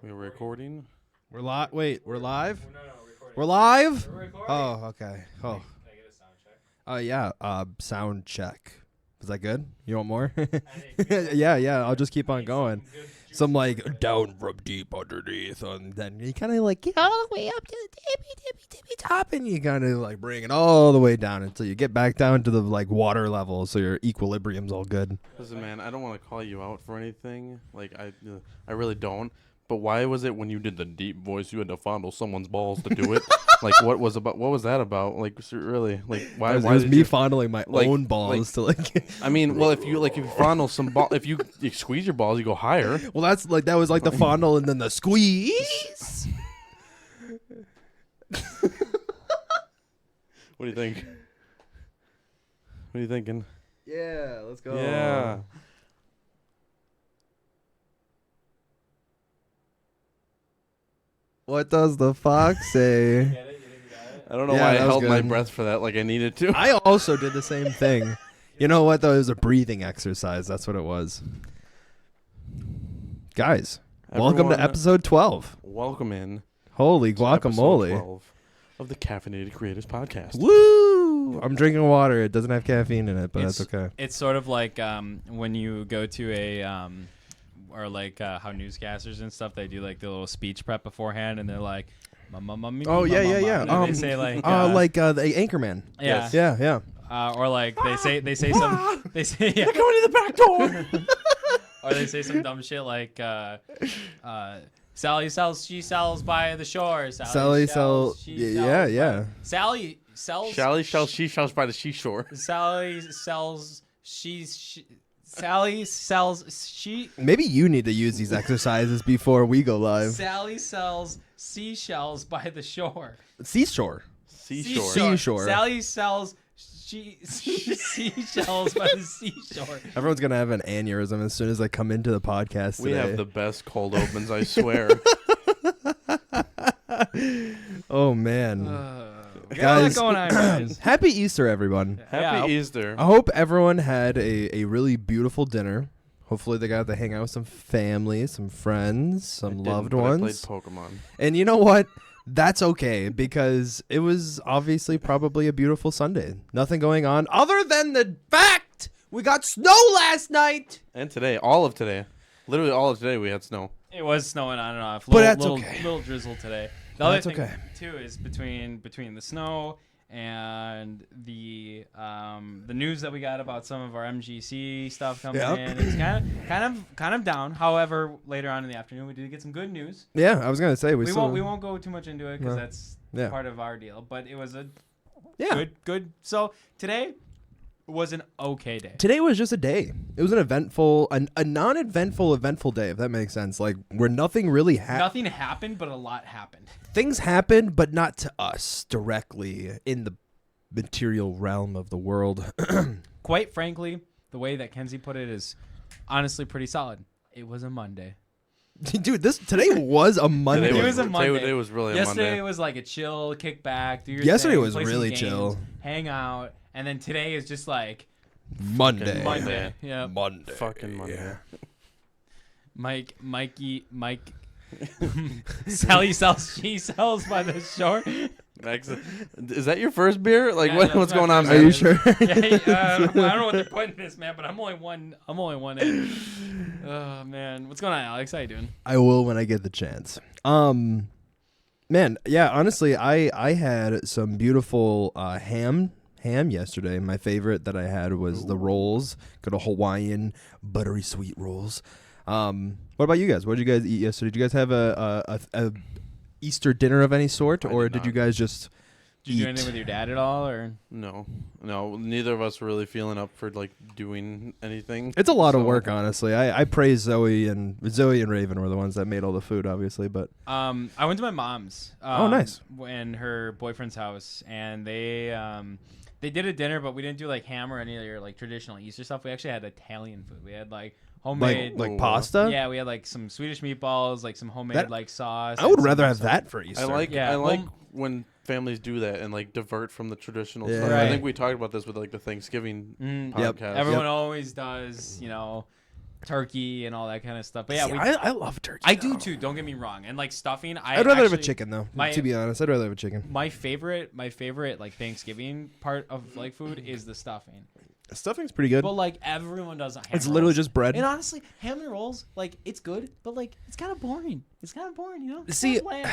We're recording. We're live. Wait, we're live. No, recording. We're live. We're recording. Oh, okay. Oh, Can I get a sound check? yeah. Sound check. Is that good? You want more? I think yeah. I'll just keep on need going. some good Some juicy like words. down from deep underneath, and then you kind of like get all the way up to the tippy top, and you kind of like bring it all the way down until you get back down to the like water level, so your equilibrium's all good. Listen, man, I don't want to call you out for anything. Like I really don't. But why was it when you did the deep voice you had to fondle someone's balls to do it? Like what was that about? Like really? Like why? It Why was did me you, fondling my like- own balls to like. I mean, well, if you fondle some ball, if you squeeze your balls, you go higher. Well, that was like the fondle and then the squeeze. What do you think? What are you thinking? Yeah, let's go. Yeah. What does the fox say? Get it? You think you got it? I don't know Yeah, why I that was held my good. breath for that like I needed to. I also did the same thing. You know what, though? It was a breathing exercise. That's what it was. Guys, welcome to Everyone, episode 12. Welcome in. Holy to episode guacamole. 12 of the Caffeinated Creators podcast. Woo! I'm drinking water. It doesn't have caffeine in it, but It's- that's okay. It's sort of like when you go to a or like how newscasters and stuff, they do like the little speech prep beforehand, and they're like, Oh, yeah. And then they say like, The Anchorman. yeah, Yeah. or like they say some, they say yeah, They're going in the back door. or they say some dumb shit like, Sally sells by the shore. Sally sells, sell. she Yeah, sells yeah. Sally sells. Sally sells she sells by the seashore. Sally sells. Sally sells. Maybe you need to use these exercises before we go live. Sally sells seashells by the shore. Seashore. Seashore. Seashore. Sally sells seashells by the seashore. Everyone's going to have an aneurysm as soon as I come into the podcast We today. have the best cold opens, I swear. Oh, man. We got a lot Guys, going on, guys. Happy Easter, everyone. Happy Easter. I hope everyone had a really beautiful dinner. Hopefully they got to hang out with some family, some friends, some loved I played ones. Pokemon. And you know what? That's okay because it was obviously probably a beautiful Sunday. Nothing going on other than the fact we got snow last night. And today, all of today. Literally all of today we had snow. It was snowing on and off. But that's little, okay. Little drizzle today. The other That's thing okay. too is between the snow and the news that we got about some of our MGC stuff coming Yep. in. It's kind of down. However, later on in the afternoon, we did get some good news. Yeah, I was going to say We won't go too much into it because No. that's Yeah. part of our deal. But it was a Yeah. good. So today was an okay day. Today was just a day. It was an eventful, a non-eventful, eventful day, if that makes sense. Like, where nothing really happened. Nothing happened, but a lot happened. Things happened, but not to us directly in the material realm of the world. Quite frankly, the way that Kenzie put it is honestly pretty solid. It was a Monday. Dude, today was a Monday. It was a Monday. Today was really a Yesterday Monday. was like a chill, kick back, do your Yesterday thing, was play some really games, chill. hang out, and then today is just like Monday. Monday. Yeah, Monday. Fucking Monday. Mike, Sally sells, she sells by the shore. Max, is that your first beer? Like, Yeah, what, that's what's my going on, first Are man? you sure? I don't know what they're putting in this, man, but I'm only one in. Oh man, what's going on, Alex? How you doing? I will when I get the chance. Man, yeah, honestly, I had some beautiful ham yesterday. My favorite that I had was the rolls. Good old Hawaiian buttery sweet rolls. What about you guys? What did you guys eat yesterday? Did you guys have a Easter dinner of any sort, I or did did you not. guys just Did you do eat? anything with your dad at all, or? No, neither of us were really feeling up for like doing anything. It's a lot of So- work, honestly. I praise Zoe and Raven were the ones that made all the food, obviously, but I went to my mom's. Oh, nice. And her boyfriend's house, and they did a dinner, but we didn't do like ham or any of your like traditional Easter stuff. We actually had Italian food. We had like homemade. like Ooh. pasta. Yeah, we had like some Swedish meatballs, like some homemade That- like sauce. I would and some rather have stuff. that for Easter. I like Yeah, when families do that and like divert from the traditional Yeah. stuff. Right. I think we talked about this with like the Thanksgiving Mm, Yep. podcast. Everyone always does, you know. turkey and all that kind of stuff. But yeah, See, I love turkey. I do though. too. Don't get me wrong. And like stuffing, I'd rather have a actually- chicken though. my- To be honest, I'd rather have a chicken. My favorite like Thanksgiving part of like food is the stuffing. Stuffing's pretty good. But like everyone does ham It's rolls. literally just bread. And honestly, ham and rolls, like it's good, but like it's kind of boring. It's kind of boring, you know. It's See, kinda bland.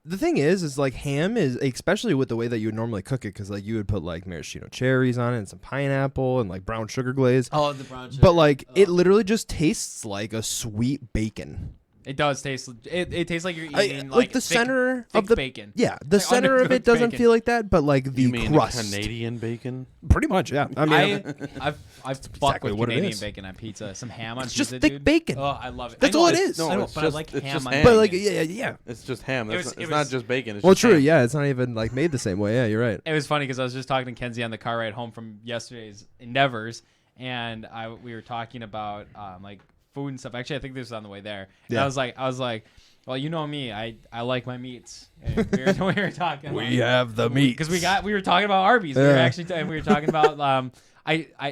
The thing is like ham is, especially with the way that you would normally cook it, because like you would put like maraschino cherries on it and some pineapple and like brown sugar glaze. Oh, the brown sugar. But like it literally just tastes like a sweet bacon. It does taste. It tastes like you're eating Like the thick, center thick of the bacon. Yeah, the Like center of it undercooked doesn't bacon. feel like that, but like the You mean crust. Canadian bacon? Pretty much, yeah. I mean, I've fucked exactly with what it Canadian is. bacon on pizza. Some ham on It's pizza, just thick dude. bacon. Oh, I love it. That's I know all it it's- is. No, I know, it's but I just- like it's ham just on ham. but bacon. like yeah. It's just ham. It was- It's it not was- just bacon. It's Well, just true. ham. Yeah, it's not even like made the same way. Yeah, you're right. It was funny because I was just talking to Kenzie on the car ride home from yesterday's endeavors, and we were talking about like food and stuff. Actually, I think this was on the way there. And Yeah. I was like, well, you know me, I like my meats. And we were talking. We have the meat because we were talking about Arby's. We were Yeah. actually we were talking about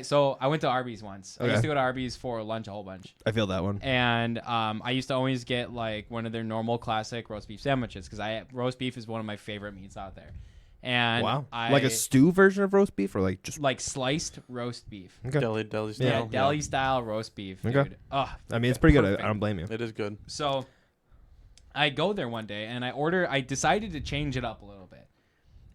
so I went to Arby's once. I Okay. used to go to Arby's for lunch a whole bunch. I feel that one. And I used to always get like one of their normal classic roast beef sandwiches because roast beef is one of my favorite meats out there. And Wow. I, Like a stew version of roast beef, or like just like sliced roast beef. okay. Deli Yeah, style. deli style roast beef, dude. Okay. Oh, I mean, it's pretty good. perfect. I don't blame you. It is good. So I go there one day and I decided to change it up a little bit.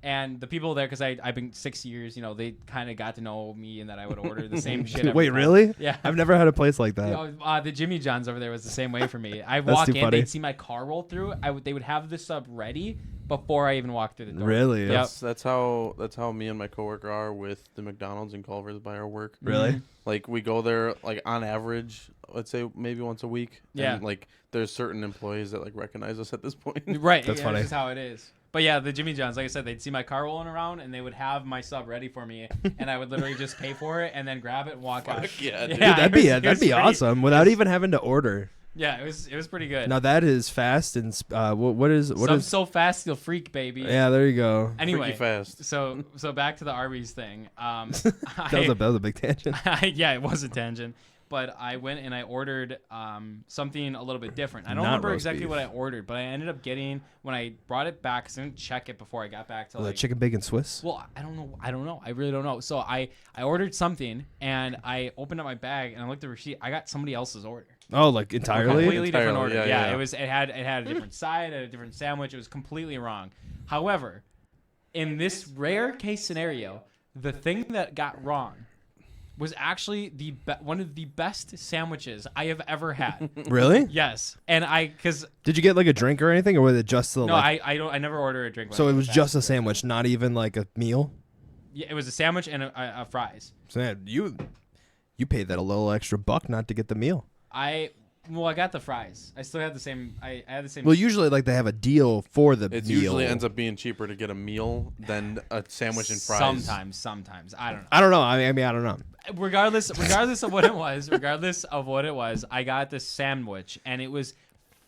And the people there, because I've been 6 years, you know, they kind of got to know me and that I would order the same shit. every Wait, time. really? Yeah. I've never had a place like that. You know, the Jimmy John's over there was the same way for me. I That's walk too in, funny. they'd see my car roll through. They would have the sub ready before I even walked through the door. Really? Yep. That's how me and my coworker are with the McDonald's in Culver's by our work. Really? Mhm. Like we go there like on average, let's say maybe once a week. Yeah. And, like there's certain employees that like recognize us at this point. Right. That's yeah, funny. That's just how it is. But yeah, the Jimmy John's, like I said, they'd see my car rolling around and they would have my sub ready for me, and I would literally just pay for it and then grab it and walk out. Fuck yeah, dude. Dude, that'd be it was pretty awesome. awesome without even having to order. Yeah, it was pretty good. Now that is fast and what is So fast you'll freak, baby. Yeah, there you go. Anyway, Freaky fast. so back to the Arby's thing. That was a big tangent. Yeah, it was a tangent. But I went and I ordered something a little bit different. I don't Not remember roast exactly beef. what I ordered, but I ended up getting, when I brought it back, 'cause I didn't check it before I got back to The like chicken bacon Swiss. Well, I don't know. I really don't know. So I ordered something and I opened up my bag and I looked at the receipt. I got somebody else's order. Oh, like entirely? Completely different Entirely, order. yeah, Yeah, yeah. it had a different side, it had a different sandwich. It was completely wrong. However, in this rare case scenario, the thing that got wrong was actually one of the best sandwiches I have ever had. Really? Yes, and because Did you get like a drink or anything, or was it just the no, like? I never order a drink. when So I it go was fast just a food. sandwich, not even like a meal. Yeah, it was a sandwich and a fries. So yeah, you paid that a little extra buck not to get the meal. I got the fries. I still had the same. I had the same. Well, usually like they have a deal for the It meal. usually ends up being cheaper to get a meal than a sandwich and fries. Sometimes. I don't know. I don't know. I mean, I don't know. Regardless of what it was, I got this sandwich and it was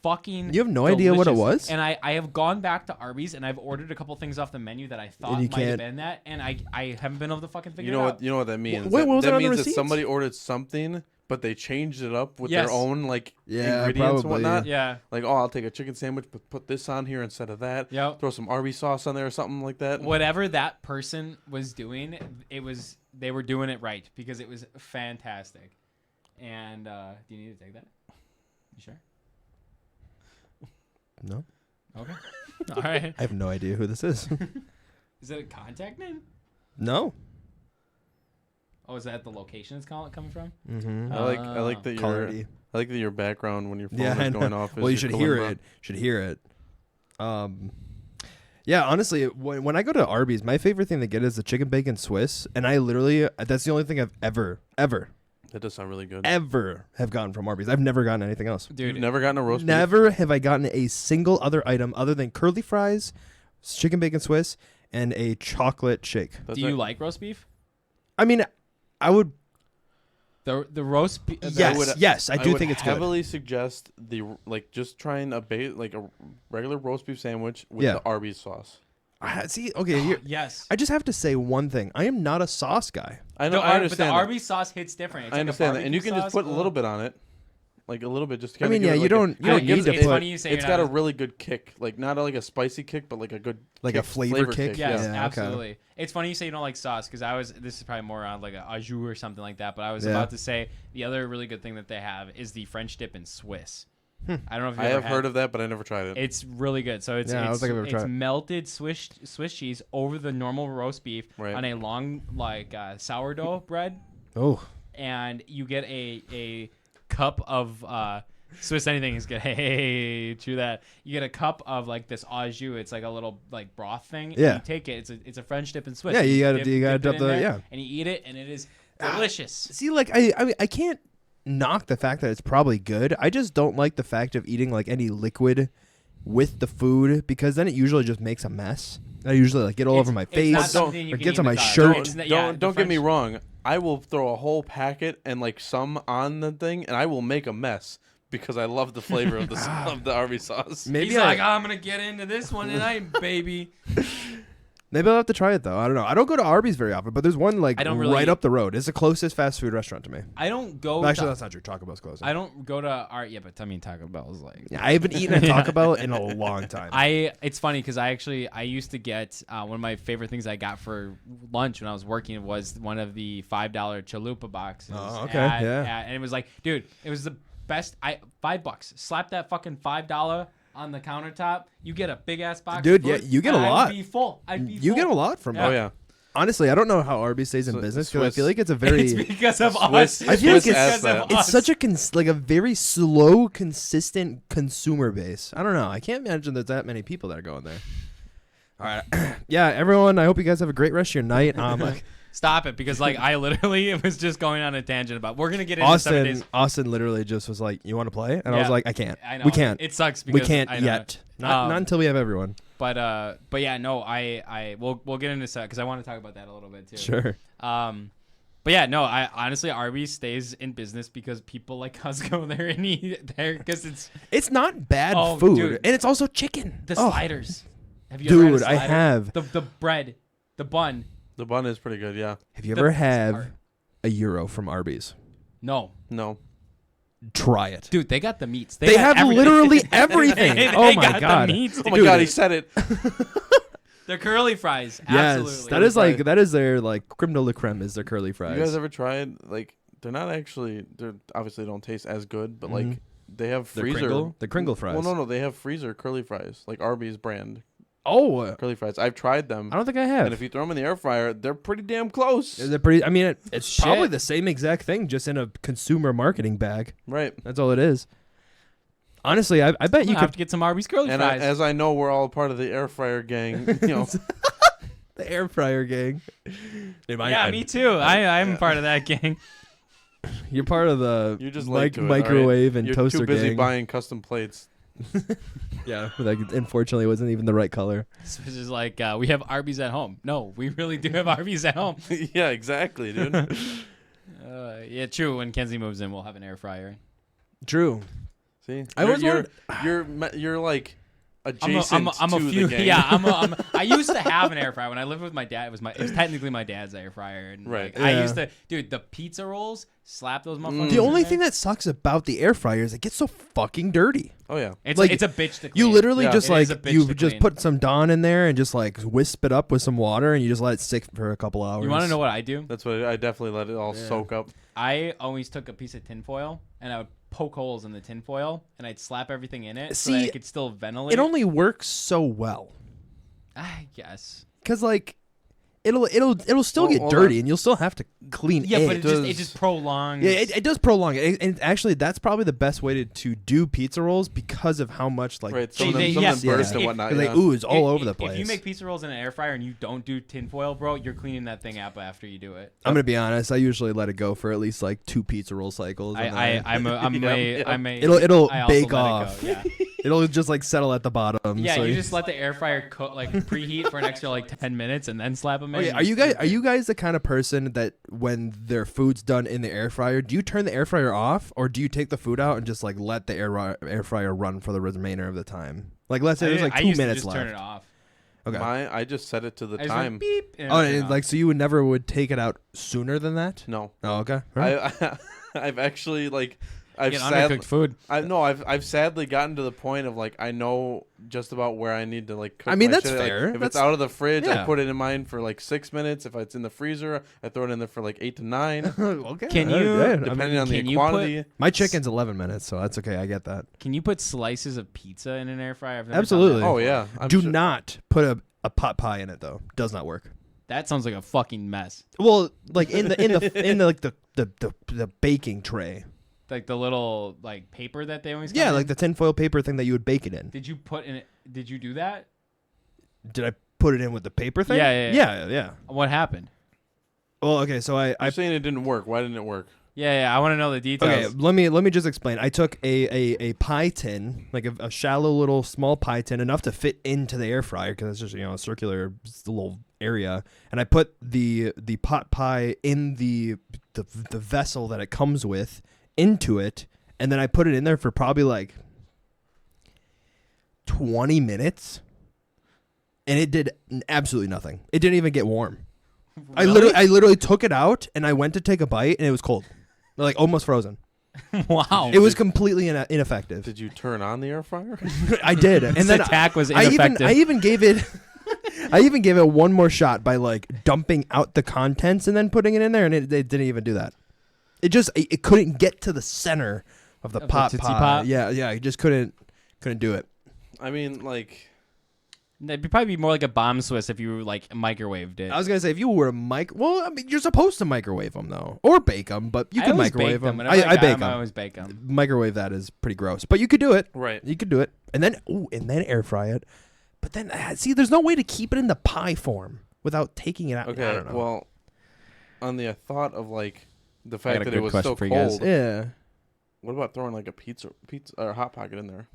fucking. You have no idea what it delicious. was? And I have gone back to Arby's and I've ordered a couple things off the menu that I thought you might have can't- been that, and I haven't been able to fucking figure You know it what? out. You know what that means. Wait, what was it that on the means that receipts? somebody ordered something, but they changed it up with Yes. their own like Yeah, ingredients probably. and whatnot. Yeah. Like, oh, I'll take a chicken sandwich, but put this on here instead of that. Yep. Throw some Arby's sauce on there or something like that. Whatever that person was doing, they were doing it right because it was fantastic. And do you need to take that? You sure? No, Okay. All right. I have no idea who this is. Is that a contact name? No. Oh, is that the location it's coming from? Mm-hmm. I like that your background when your phone Yeah, I is know. going off. Well, you should hear it. Yeah, honestly, when I go to Arby's, my favorite thing to get is the chicken bacon Swiss, and I literally that's the only thing I've ever That does sound really good. have gotten from Arby's. I've never gotten anything else. Dude, You've never gotten a roast beef? Never have I gotten a single other item other than curly fries, chicken bacon Swiss, and a chocolate shake. That's do you right. like roast beef? I mean, I would. The roast beef. Yes, I do would think it's good. heavily suggest just trying a regular roast beef sandwich with Yeah. the Arby's sauce. See, okay, here, Yes. I just have to say one thing. I am not a sauce guy. I know. I I understand. But the that. Arby's sauce hits different. It's I like a understand that, and you barbecue can just sauce. put a little bit on it. like a little bit. Just to I kinda mean, give yeah, it, you like, don't need to it's put funny you say It's you're got a not- really good kick, like not like a spicy kick, but like a good like a flavor kick. Yes, Yeah, okay. absolutely. It's funny you say you don't like sauce because this is probably more on like a au jus or something like that. But I was Yeah. about to say the other really good thing that they have is the French dip in Swiss. I don't know if you I ever have heard of that, but I never tried it. It's really good. So it's Yeah, I don't it's, think I've ever it's tried it. melted Swiss cheese over the normal roast beef Right. on a long like sourdough bread, Oh, and you get a cup of Swiss anything is good. Hey, chew that. You get a cup of like this au jus. It's like a little like broth thing. Yeah. And you take it. It's a French dip in Swiss. Yeah, And you gotta dip dip it the- in there, yeah. And you eat it, and it is delicious. see, like I can't knock the fact that it's probably good. I just don't like the fact of eating like any liquid with the food because then it usually just makes a mess. I usually like get all over my It's face not something you or can gets eat on in my the car. shirt. It's not- yeah, the Don't get me French- wrong. I will throw a whole packet and like some on the thing, and I will make a mess because I love the flavor of the Arby's sauce. Maybe He's like, I'm gonna get into this one tonight, baby. maybe I'll have to try it though. I don't know. I don't go to Arby's very often, but there's one like I don't really- right up the road. It's the closest fast food restaurant to me. I don't go. Actually, to, that's not true. Taco Bell's close. I don't go to art. Yeah, but I mean Taco Bell is like. Yeah, I haven't eaten at Taco Bell in a long time. It's funny because I used to get one of my favorite things I got for lunch when I was working was one of the $5 chalupa boxes. Oh, okay, yeah. And it was like, dude, it was the best. $5. Slap that fucking $5 on the countertop. You get a big ass box. Dude, of yeah, food, you get a and lot. I'd be full. You get a lot from Yeah. Oh it. yeah. Honestly, I don't know how Arby's stays in So- business because I Swiss. feel like it's a very It's because of Swiss- us. I feel like Swiss it's ass because of that. us. it's such a like a very slow, consistent consumer base. I don't know. I can't imagine there's that many people that are going there. All right, yeah, everyone. I hope you guys have a great rest of your night. Stop it, because like I literally it was just going on a tangent about we're gonna get into 7 days. Austin literally just was like, "You want to play?" And I Yeah. was like, "I can't. I know We can't. It sucks because We can't I know. yet. Not until we have everyone." But yeah, no, we'll get into that because I want to talk about that a little bit too. Sure. But yeah, no, I honestly Arby's stays in business because people like us go there and eat there because it's It's not bad Oh, food, dude. and it's also chicken. the Oh, sliders. Have you ever had a Dude, I slider? have. The bread, the bun. The bun is pretty good. Yeah. Have you The ever best had part. a gyro from Arby's? No, No. Try it. dude, they got the meats. They got have everything. literally everything. They Oh my got the God. meats, Oh my dude. God, he said it. They're curly fries. Yes, Absolutely. that is Curly that is their like creme de la creme is their curly fries. You guys ever tried like they're not actually they're obviously don't taste as good, but like they have the freezer. Kringle fries. Well, no, they have freezer curly fries like Arby's brand Oh, curly fries. I've tried them, I don't think I have. and if you throw them in the air fryer, they're pretty damn close. They're pretty. I mean, it's Shit. probably the same exact thing, just in a consumer marketing bag. Right. That's all it is. Honestly, I bet you You have could. to get some Arby's curly And fries. as I know, we're all part of the air fryer gang. You know, The air fryer gang. yeah, me too. I'm part of that gang. You're part of the you're just late to it, all right? microwave and You're toaster too busy gang. buying custom plates. Yeah, like unfortunately, it wasn't even the right color. So it's just like we have Arby's at home. No, we really do have Arby's at home. Yeah, exactly, dude. Yeah, true. When Kenzie moves in, we'll have an air fryer. True. See, I was you're like I'm adjacent a to few. the gang. Yeah, I used to have an air fryer when I lived with my dad. It was technically my dad's air fryer. And Right. like, I Yeah. used to, dude. The pizza rolls, slap those motherfuckers. The in only there. thing that sucks about the air fryer is it gets so fucking dirty. Oh yeah. it's like, it's a bitch to clean. You literally Yeah. just It like is a bitch you to just clean. put some Dawn in there and just like wisp it up with some water and you just let it sit for a couple hours. You want to know what I do? That's what I definitely let it all soak up. I always took a piece of tinfoil and I would poke holes in the tinfoil and I'd slap everything in it so that See, it could still ventilate. It only works so well I guess. because like it'll still Well, get hold dirty on. and you'll still have to clean Yeah, it. but it does- just prolongs. Yeah, it does prolong it. And actually, that's probably the best way to do pizza rolls because of how much like Right. They- Some of them, they- some yes, of them burst yes. and If- whatnot. they Yeah. ooze all If- over the place. If you make pizza rolls in an air fryer and you don't do tinfoil, bro, you're cleaning that thing up after you do it. I'm gonna be honest. I usually let it go for at least like 2 pizza roll cycles. and then I'm a It'll I also bake let it go, off. Yeah, it'll just like settle at the bottom. yeah. so You just let the air fryer cook, like preheat for an extra like 10 minutes, and then slap them in. Okay, are you guys the kind of person that when their food's done in the air fryer, do you turn the air fryer off or do you take the food out and just like let the air fryer run for the remainder of the time? Like let's say there's like 2 used to minutes just left. turn it off. Okay. I just set it to the I just went time. beep. And Oh, it turned and off. like so you would never would take it out sooner than that? No. Oh, okay. All right. I've actually like I've Get sadly, undercooked food. I've sadly gotten to the point of like I know just about where I need to like cook. I mean, my that's shit. Like, fair. if That's- it's out of the fridge, yeah. I put it in mine for like 6 minutes. If it's in the freezer, I throw it in there for like 8 to 9, Okay. Can you- Yeah, depending on the can you put- quantity. my chicken's 11 minutes, so that's okay. I get that. Can you put slices of pizza in an air fryer? I've never done Absolutely. that Oh before. yeah, I'm Do sure- not put a pot pie in it though. Does not work. That sounds like a fucking mess. Well, like in the like the baking tray. Like the little like paper that they always Yeah, come like in. the tinfoil paper thing that you would bake it in. Did you put in it? Did you do that? Did I put it in with the paper thing? Yeah. What happened? Well, okay, so You're saying it didn't work. Why didn't it work? Yeah, I want to know the details. okay, let me just explain. I took a pie tin, like a shallow little small pie tin, enough to fit into the air fryer because it's just a circular little area, and I put the pot pie in the vessel that it comes with into it, and then I put it in there for probably like 20 minutes, and it did absolutely nothing. It didn't even get warm. Really? I literally took it out and I went to take a bite and it was cold, like almost frozen. Wow. It was completely ineffective. Did you turn on the air fryer? I did, and This then attack was I ineffective. even gave it. I even gave it one more shot by like dumping out the contents and then putting it in there, and it didn't even do that. It couldn't get to the center of the Of the pot Tootsie pie. Pop? Yeah, it just couldn't do it. I mean, like, It'd probably be more like a bomb Swiss if you like microwaved it. I was gonna say if you were well, I mean, you're supposed to microwave them though, or bake them, but you I can always microwave bake them. them. Whenever I got bake 'em, I them. always bake them. Microwave that is pretty gross, but you could do it. right. You could do it, and then air fry it. But then see, there's no way to keep it in the pie form without taking it out. I Okay. don't know. Well, on the thought of like the got fact a that good it was question so for you guys. cold, yeah. what about throwing like a pizza or hot pocket in there?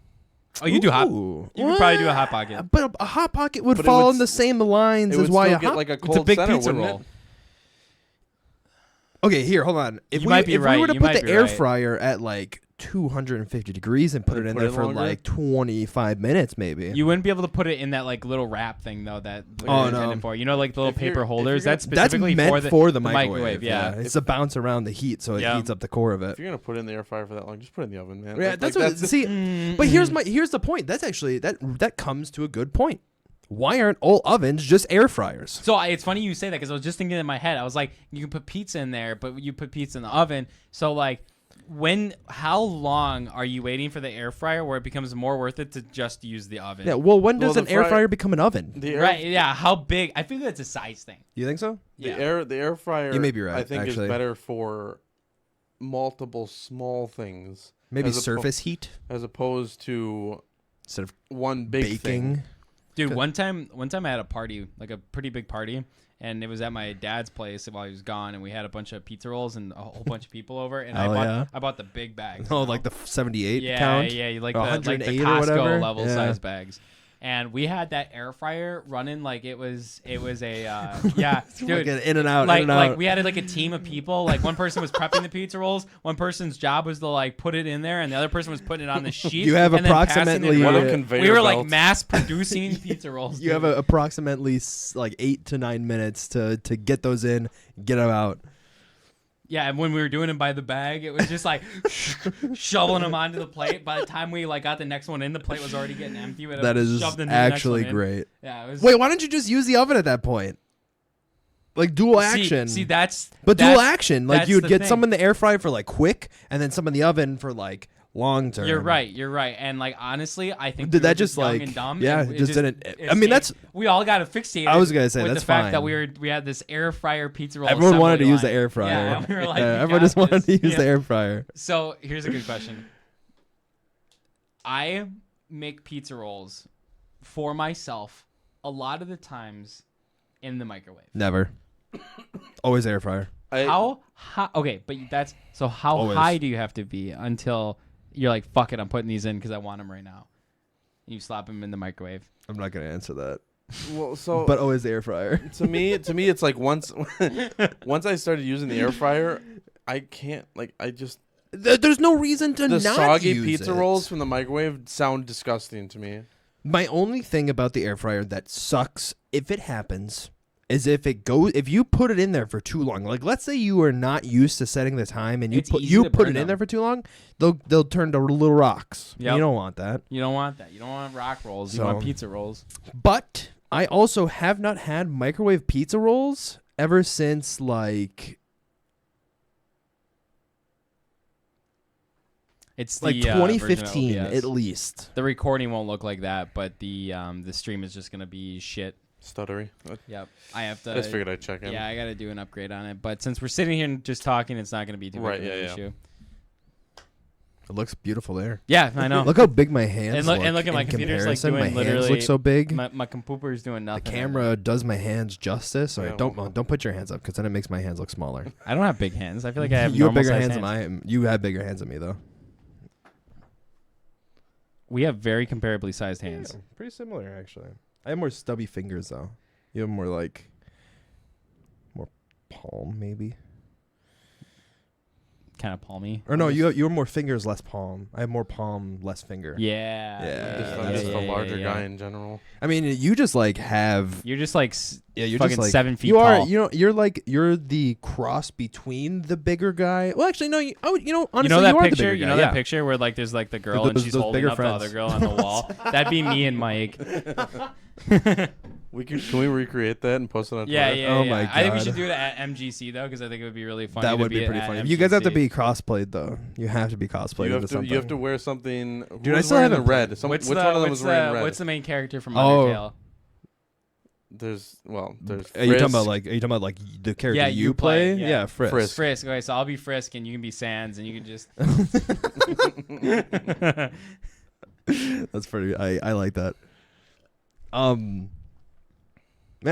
Oh, you do hot. Ooh. You could probably do a hot pocket. But a hot pocket would But it fall would in the s- same lines It as would why still a get hot. like a It's cold a big center, pizza wouldn't roll. it? Okay, here, hold on. If You we might be if right, we were to you put might the be air right. fryer at like 250 degrees and put it And in put there it for longer? like 25 minutes, maybe. You wouldn't be able to put it in that like little wrap thing though that Oh, they're no. intended for. You know, like the little If you're- paper if holders. you're That's gonna- That's specifically meant for the microwave. Yeah. It's to bounce around the heat, so it Yeah. heats up the core of it. If you're gonna put it in the air fryer for that long, just put it in the oven, man. Yeah, Like, that's like, what. See, but here's the point. That's actually that comes to a good point. Why aren't all ovens just air fryers? So it's funny you say that because I was just thinking in my head. I was like, you can put pizza in there, but you put pizza in the oven. So like, how long are you waiting for the air fryer where it becomes more worth it to just use the oven? Yeah. Well, when does Well, an the air fry- fryer become an oven? the air, Right. Yeah. How big? I feel that's a size thing. You think so? the Yeah. air fryer. You may be right, I think actually. is better for multiple small things. Maybe As oppo- surface heat as opposed to instead of one big baking. thing. Dude, Good. one time I had a party, like a pretty big party, and it was at my dad's place while he was gone, and we had a bunch of pizza rolls and a whole bunch of people over, and Hell yeah. I bought the big bags. Oh, you know? like the 78 yeah, count? yeah, you like Or the 108 or Costco whatever? level Yeah. size bags. And we had that air fryer running like it was a yeah, dude. Like an in and out, Like, in and out. we had like a team of people. Like one person was prepping the pizza rolls. One person's job was to like put it in there, and the other person was putting it on the sheet. You have and then passing it approximately- What around. a conveyor We were like belt. mass producing pizza rolls. You have dude. approximately like 8 to 9 minutes to get those in, get them out. Yeah, and when we were doing them by the bag, it was just like shoveling them onto the plate. By the time we like got the next one in, the plate was already getting empty. That is shoved into the next actually one in. great. Yeah, it was. Wait, why don't you just use the oven at that point? Like dual See- action. See, that's but that's- dual action. Like that's you would the get thing. some in the air fryer for like quick, and then some in the oven for like long term. You're right. And like honestly, I think Did we were that just, young like- and dumb. yeah, and it just didn't- it I mean, that's- we all got fixated. I was gonna say, with that's the fact fine. that we had this air fryer pizza roll. Everyone wanted to assembly use the line. air fryer. Yeah, we were like, Yeah, "We everyone got just wanted to this." use Yeah. the air fryer. So here's a good question. I make pizza rolls for myself a lot of the times in the microwave. Never. Always air fryer. How high? Okay, but that's so. How Always. high do you have to be until you're like, fuck it, I'm putting these in because I want them right now? You slap them in the microwave. I'm not gonna answer that. Well, so But always air fryer. to me, it's like once I started using the air fryer, I can't like I just There's no reason to the not soggy use pizza it. rolls from the microwave sound disgusting to me. My only thing about the air fryer that sucks, if it happens, is if you put it in there for too long. Like let's say you are not used to setting the time and It's easy you to put burn it in them. there for too long, they'll turn to little rocks. Yep. You don't want that. You don't want that. You don't want rock rolls. You So- want pizza rolls. But I also have not had microwave pizza rolls ever since like It's like the, version of 2015 OBS. at least. The recording won't look like that, but the stream is just gonna be shit. Stuttery. Yep. I have to. I just figured I'd check in. Yeah, I got to do an upgrade on it. But since we're sitting here and just talking, it's not gonna be too Right, big of an yeah. issue. It looks beautiful there. Yeah, I know. Look how big my hands And look at my in computer's, like, comparison. doing my hands literally- look so big. my computer is doing The nothing. camera does my hands justice. All right, Yeah, don't put your hands up because then it makes my hands look smaller. I don't have big hands. I feel like I have you have bigger normal-sized hands than I. You have bigger hands than me though. We have very comparably sized hands. Yeah, pretty similar actually. I have more stubby fingers though. You have more like more palm maybe. Kind of palmy. Or no, you have more fingers, less palm. I have more palm, less finger. Yeah. Yeah, I'm just a larger yeah. guy in general. I mean, you just like have. You're just like You're fucking just like 7 feet you are. tall. You're the cross between the bigger guy. Well, actually, no. Honestly, You know you that are the picture? bigger You guy, know yeah. that picture where like there's like the girl and Those- she's those holding bigger up friends. the other girl on the wall? That'd be me and Mike. Can we recreate that and post it on Yeah, Twitter? yeah, Oh yeah. my I think we God. should do it at MGC though, because I think it would be really funny. That to would be it pretty at funny. You guys have to MGC. be cosplayed though. You have to be cosplayed You into have to something. you have to wear something. Dude, Who I was still wearing the haven't red? Some, which What's one the, of them what's was wearing the, red? what's the main character from Oh. Undertale? There's Are you talking Frisk. about like? Are you talking about like the character Yeah, you you play, play? yeah. Frisk. Frisk. Frisk. Okay, so I'll be Frisk and you can be Sans and you can just. That's pretty. I like that. Man,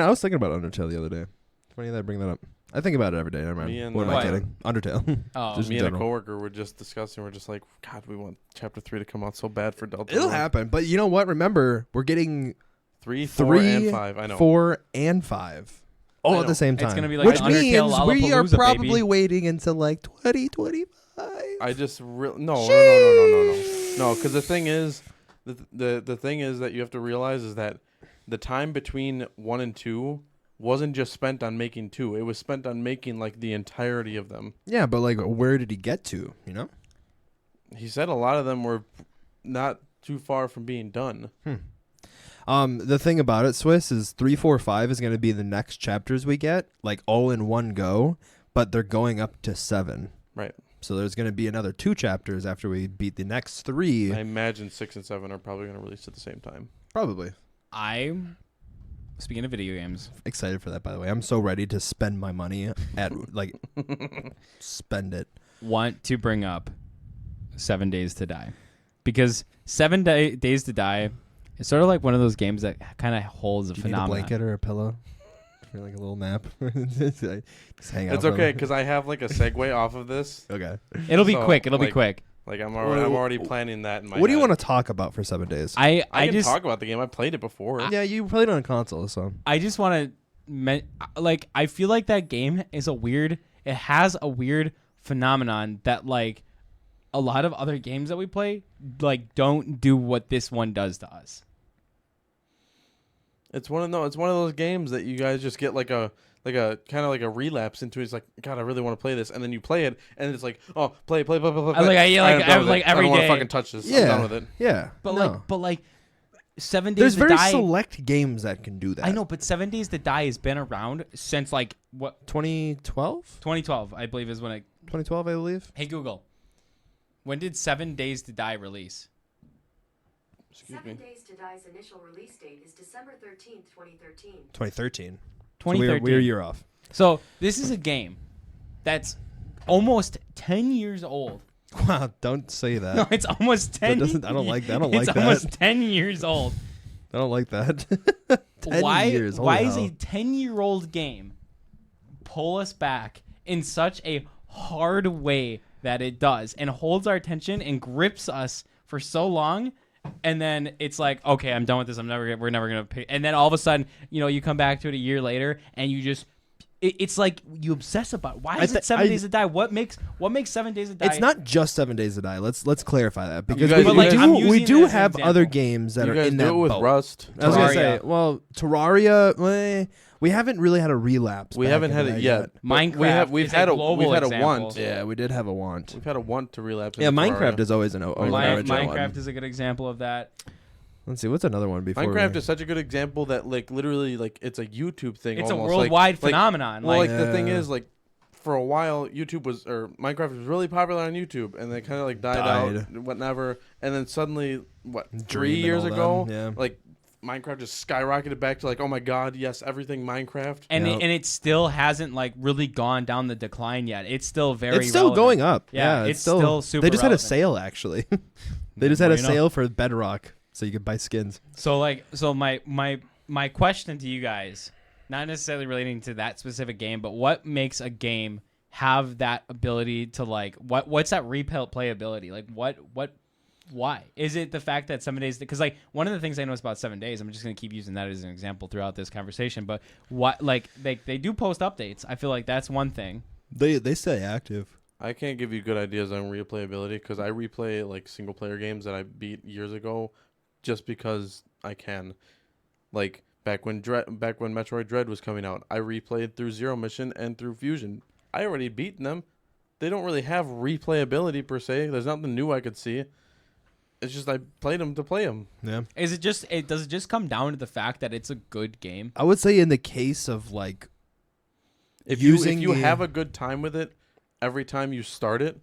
I was thinking about Undertale the other day. It's funny that I bring that up. I think about it every day. Never mind. Me and, What am I What? kidding? Undertale. Oh, Just Me in and a general. coworker were just discussing. We're just like, God, we want Chapter 3 to come out so bad for Delta. It'll Rune." happen, but you know what? Remember, we're getting 3, 4, 3, and 5. I know. 4, and 5 all I at know. the same time. It's gonna be like which the Undertale means we are Lollapalooza, probably baby. waiting until like 2025. I just no, because the thing is, the thing is that you have to realize is that the time between 1 and 2 wasn't just spent on making 2. It was spent on making like the entirety of them. Yeah, but like, where did he get to? You know? He said a lot of them were not too far from being done. The thing about it, Swiss, is 3, 4, 5 is going to be the next chapters we get, like all in one go, but they're going up to 7. Right. So there's going to be another 2 chapters after we beat the next 3. I imagine 6 and 7 are probably going to release at the same time. Probably. Speaking of video games, Excited for that, by the way. I'm so ready to spend my money at, like, spend it. want to bring up 7 Days to Die. Because 7 Days to Die is sort of like one of those games that kind of holds a Do you need a phenomenon. blanket or a pillow? For like a little nap? Just hang out. It's for a okay little- because I have like a segue off of this. Okay. It'll be So, quick. It'll be like, quick. Like I'm already planning that in my What do you head. want to talk about for 7 days? I I can just talk about the game. I played it before. yeah, you played it on a console, so. I just want to like I feel like that game is it has a weird phenomenon that like a lot of other games that we play like don't do what this one does to us. It's one of those games that you guys just get like a kind of like a relapse into. It's like, God, I really want to play this, and then you play it, and it's like, oh, play. Like, I'm I- done with like it. every I don't want day. to fucking touch this. Yeah. I'm done with it. Yeah. But no. like 7 Days There's to very Die. select games that can do that. I know, but 7 Days to Die has been around since like what 2012? 2012, I believe is when it. 2012, I believe. Hey Google, when did 7 Days to Die release? Excuse 7 me. Days to Die's initial release date is December 13th, 2013. 2013. 2013. So we're a year off. So this is a game that's almost 10 years old. Wow, don't say that. No, it's almost 10. I don't like that. I don't like it's that. almost 10 years old. I don't like that. 10 Why? years. Why Holy is hell. a 10-year-old game pull us back in such a hard way that it does and holds our attention and grips us for so long? And then it's like, okay, I'm done with this. We're never gonna pay. And then all of a sudden, you come back to it a year later, and you just it's like you obsess about. Why I is thi- it 7 I- Days to Die? What makes 7 Days to Die? It's not just 7 Days to Die. Let's clarify that because guys- we, But, like, I'm we using it do as an have other example. games that You are guys in do that it with boat. Rust. I was gonna say, Terraria. well, Terraria, we haven't really had a relapse. We back haven't into had that it yet. but Minecraft we've is had a a global we've had example. a want. Yeah, we did have a want. We've had a want to relapse. Yeah, into Minecraft Terraria. is always an original Minecraft one. is a good example of that. Let's see, what's another one before Minecraft we... is such a good example that like literally like it's a YouTube thing. It's a almost. worldwide like, phenomenon. Well, Like, like the thing Yeah. is like for a while Minecraft was really popular on YouTube and then kind of like died out, whatever. And then suddenly, what, 3 Dream and years all ago, them, yeah. like Minecraft just skyrocketed back to like, oh my god, yes, everything Minecraft. and Yep. it still hasn't like really gone down the decline yet. It's still very. It's still relevant. going up. Yeah, Yeah, it's still super They just had a relevant. sale actually. They just had Well, a you know. sale for Bedrock, so you could buy skins. So my question to you guys, not necessarily relating to that specific game, but what makes a game have that ability to like what's that replayability? Like why? Is it the fact that 7 days? Because like one of the things I noticed about 7 days, I'm just gonna keep using that as an example throughout this conversation. But what like they do post updates. I feel like that's one thing. They stay active. I can't give you good ideas on replayability because I replay like single player games that I beat years ago, just because I can. Like back when Metroid Dread was coming out, I replayed through Zero Mission and through Fusion. I already beaten them. They don't really have replayability per se. There's nothing new I could see. It's just I played them to play them. Yeah. Does it just come down to the fact that it's a good game? I would say in the case of like If using you the- have a good time with it, every time you start it,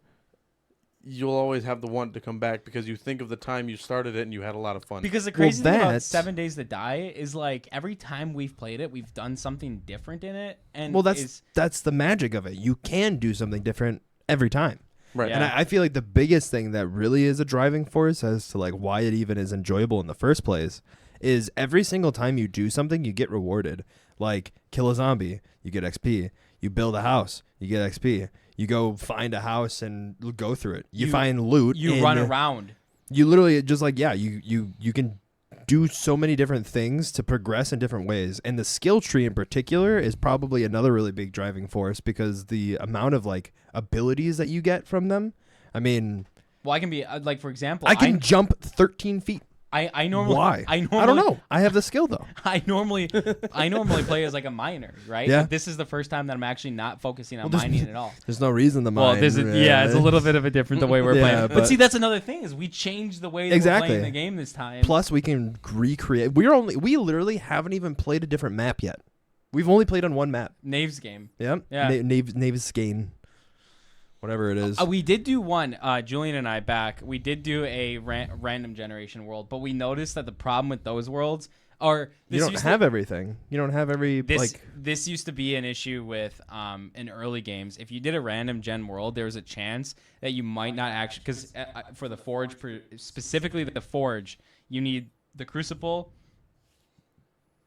you'll always have the want to come back because you think of the time you started it and you had a lot of fun. Because the crazy thing about that- 7 Days to Die is like every time we've played it, we've done something different in it. And well, that's the magic of it. You can do something different every time. Right. Yeah. And I feel like the biggest thing that really is a driving force as to like why it even is enjoyable in the first place is every single time you do something, you get rewarded. Like kill a zombie, you get XP. You build a house, you get XP. You go find a house and go through it. You find loot. you and run around. You literally just like, yeah, you can do so many different things to progress in different ways. And the skill tree in particular is probably another really big driving force because the amount of like abilities that you get from them. I mean, Well, I can be like, for example, I can jump 13 feet. I normally Why? I normally I don't know. I have the skill though. I normally play as like a miner, right? Yeah. But this is the first time that I'm actually not focusing on there's- mining at all. There's no reason to mine. Well, it's a little bit of a different the way we're Yeah, playing. But but- see, that's another thing is we changed the way that Exactly. we're playing the game this time. Plus, we can recreate. We literally haven't even played a different map yet. We've only played on one map. Knave's game. Yep. Yeah. Nave's game. Whatever it is. We did do one, Julian and I back. We did do a random generation world, but we noticed that the problem with those worlds are you don't have everything. You don't have every this used to be an issue with in early games. If you did a random gen world, there was a chance that you might not actually because for the Forge, specifically the Forge, you need the Crucible,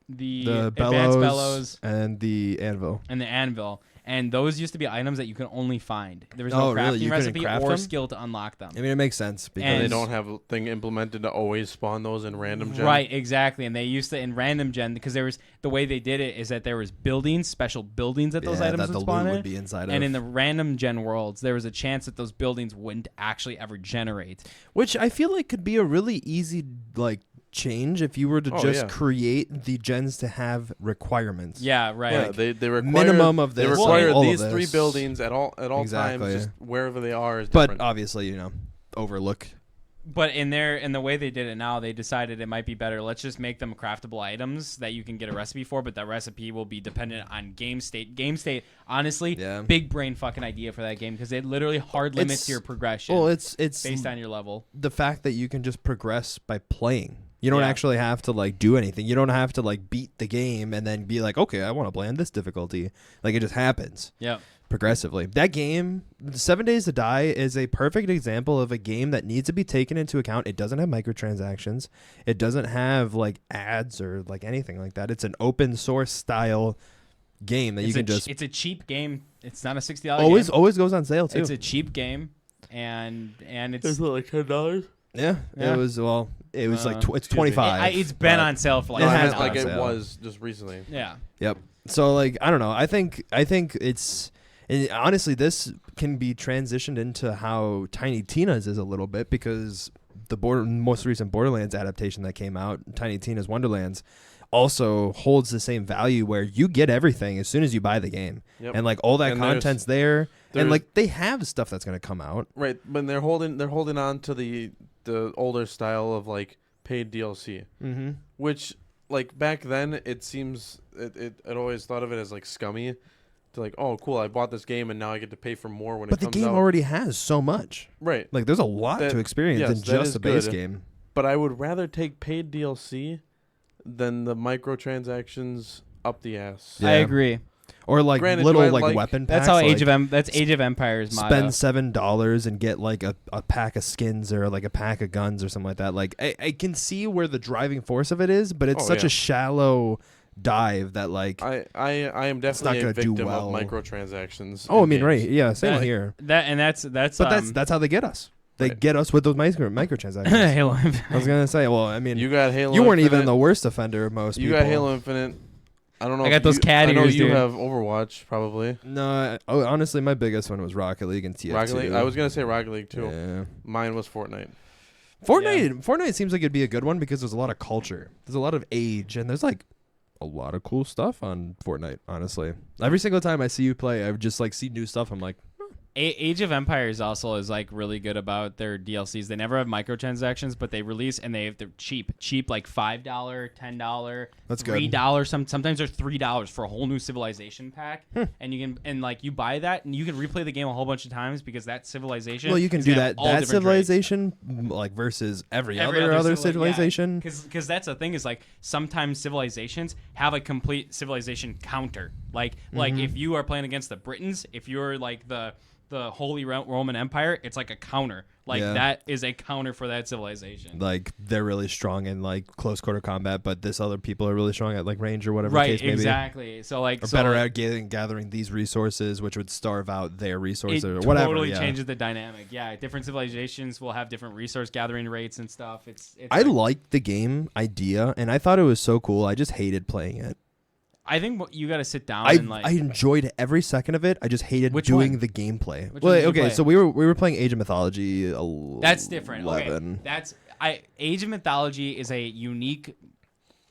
the Advanced Bellows, and the Anvil. and the Anvil. And those used to be items that you can only find. There was Oh, no crafting really? You couldn't recipe craft or them? skill to unlock them. I mean, it makes sense because And- They don't have a thing implemented to always spawn those in random gen. Right, exactly. And they used to in random gen because there was the way they did it is that there was buildings, special buildings that those items that the would spawn loot in. would be inside And of. in the random gen worlds, there was a chance that those buildings wouldn't actually ever generate. Which I feel like could be a really easy like change if you were to Oh, just yeah. create the gens to have requirements. Yeah, right. Yeah, they require minimum of They this, require all of these three this. buildings at all Exactly. times, just wherever they are is But different. obviously, overlook. But in the way they did it now, they decided it might be better. Let's just make them craftable items that you can get a recipe for, but that recipe will be dependent on game state. Game state, honestly, Yeah. big brain fucking idea for that game because it literally hard limits It's- your progression Well, it's based on your level. the fact that you can just progress by playing. You don't Yeah. actually have to like do anything. You don't have to like beat the game and then be like, okay, I want to play on this difficulty. Like it just happens Yeah. progressively. That game, 7 Days to Die, is a perfect example of a game that needs to be taken into account. It doesn't have microtransactions. It doesn't have like ads or like anything like that. It's an open source style game that you can just It's a cheap game. It's not a $60 always game. always goes on sale too. It's a cheap game, and it's like $10. Yeah, Yeah. it was It was like it's Excuse me. 25. It's been but- on sale for like It No, I has meant been like on it sale. was just recently. yeah. Yep. So like I don't know. I think it's and honestly this can be transitioned into how Tiny Tina's is a little bit because the most recent Borderlands adaptation that came out, Tiny Tina's Wonderlands, also holds the same value where you get everything as soon as you buy the game. Yep. And like all that And there's- content's there and there's- like they have stuff that's going to come out. Right, but they're holding on to the older style of like paid DLC, which like back then it seems it always thought of it as like scummy, to like, oh cool, I bought this game and now I get to pay for more when But it the comes game out. already has so much. Right, Like there's a lot That- to experience yes, than that just is the base good. game. but I would rather take paid DLC than the microtransactions up the ass. Yeah. I agree. Or like Granted, do little I like like- weapon packs. That's how like, That's Age of Empires motto. spend $7 and get like a pack of skins or like a pack of guns or something like that. Like I can see where the driving force of it is, but it's Oh, such yeah. a shallow dive that like I am not definitely a gonna do victim well. of microtransactions. oh I in mean games. right yeah same That- here. That's But that's how they get us. They Right. get us with those microtransactions. Halo. I was gonna say, well, I mean, You got Halo. you weren't even Infinite. the worst offender of most You people. got Halo Infinite. I don't know. I if got those you, cat I know ears, you dude. have Overwatch probably. No, honestly, my biggest one was Rocket League and TF2. Rocket League. I was gonna say Rocket League too. Yeah. Mine was Fortnite. Fortnite seems like it'd be a good one because there's a lot of culture. There's a lot of age, and there's like a lot of cool stuff on Fortnite, honestly. Every single time I see you play, I just like see new stuff. I'm like, Age of Empires also is like really good about their DLCs. They never have microtransactions, but they release and they're cheap like $5, $10, That's good. $3. Sometimes they're $3 for a whole new civilization pack, and you buy that and you can replay the game a whole bunch of times because that civilization. well, you can is do gonna that have all that different traits. civilization like versus every other civilization. Because that's the thing is like sometimes civilizations have a complete civilization counter. Like if you are playing against the Britons, if you're like the Holy Roman Empire, it's like a counter. Like Yeah. that is a counter for that civilization. Like they're really strong in like close quarter combat, but this other people are really strong at like range or whatever the Right, case may be. exactly. So like Or so better like, at gathering these resources, which would starve out their resources it or whatever. totally yeah. changes the dynamic. Yeah, different civilizations will have different resource gathering rates and stuff. It's I liked the game idea, and I thought it was so cool. I just hated playing it. I think you got to sit down I and like. I enjoyed every second of it. I just hated Which doing one? the gameplay. Which well, one did you okay, play? so we were playing Age of Mythology. That's different. 11. Okay, Age of Mythology is a unique.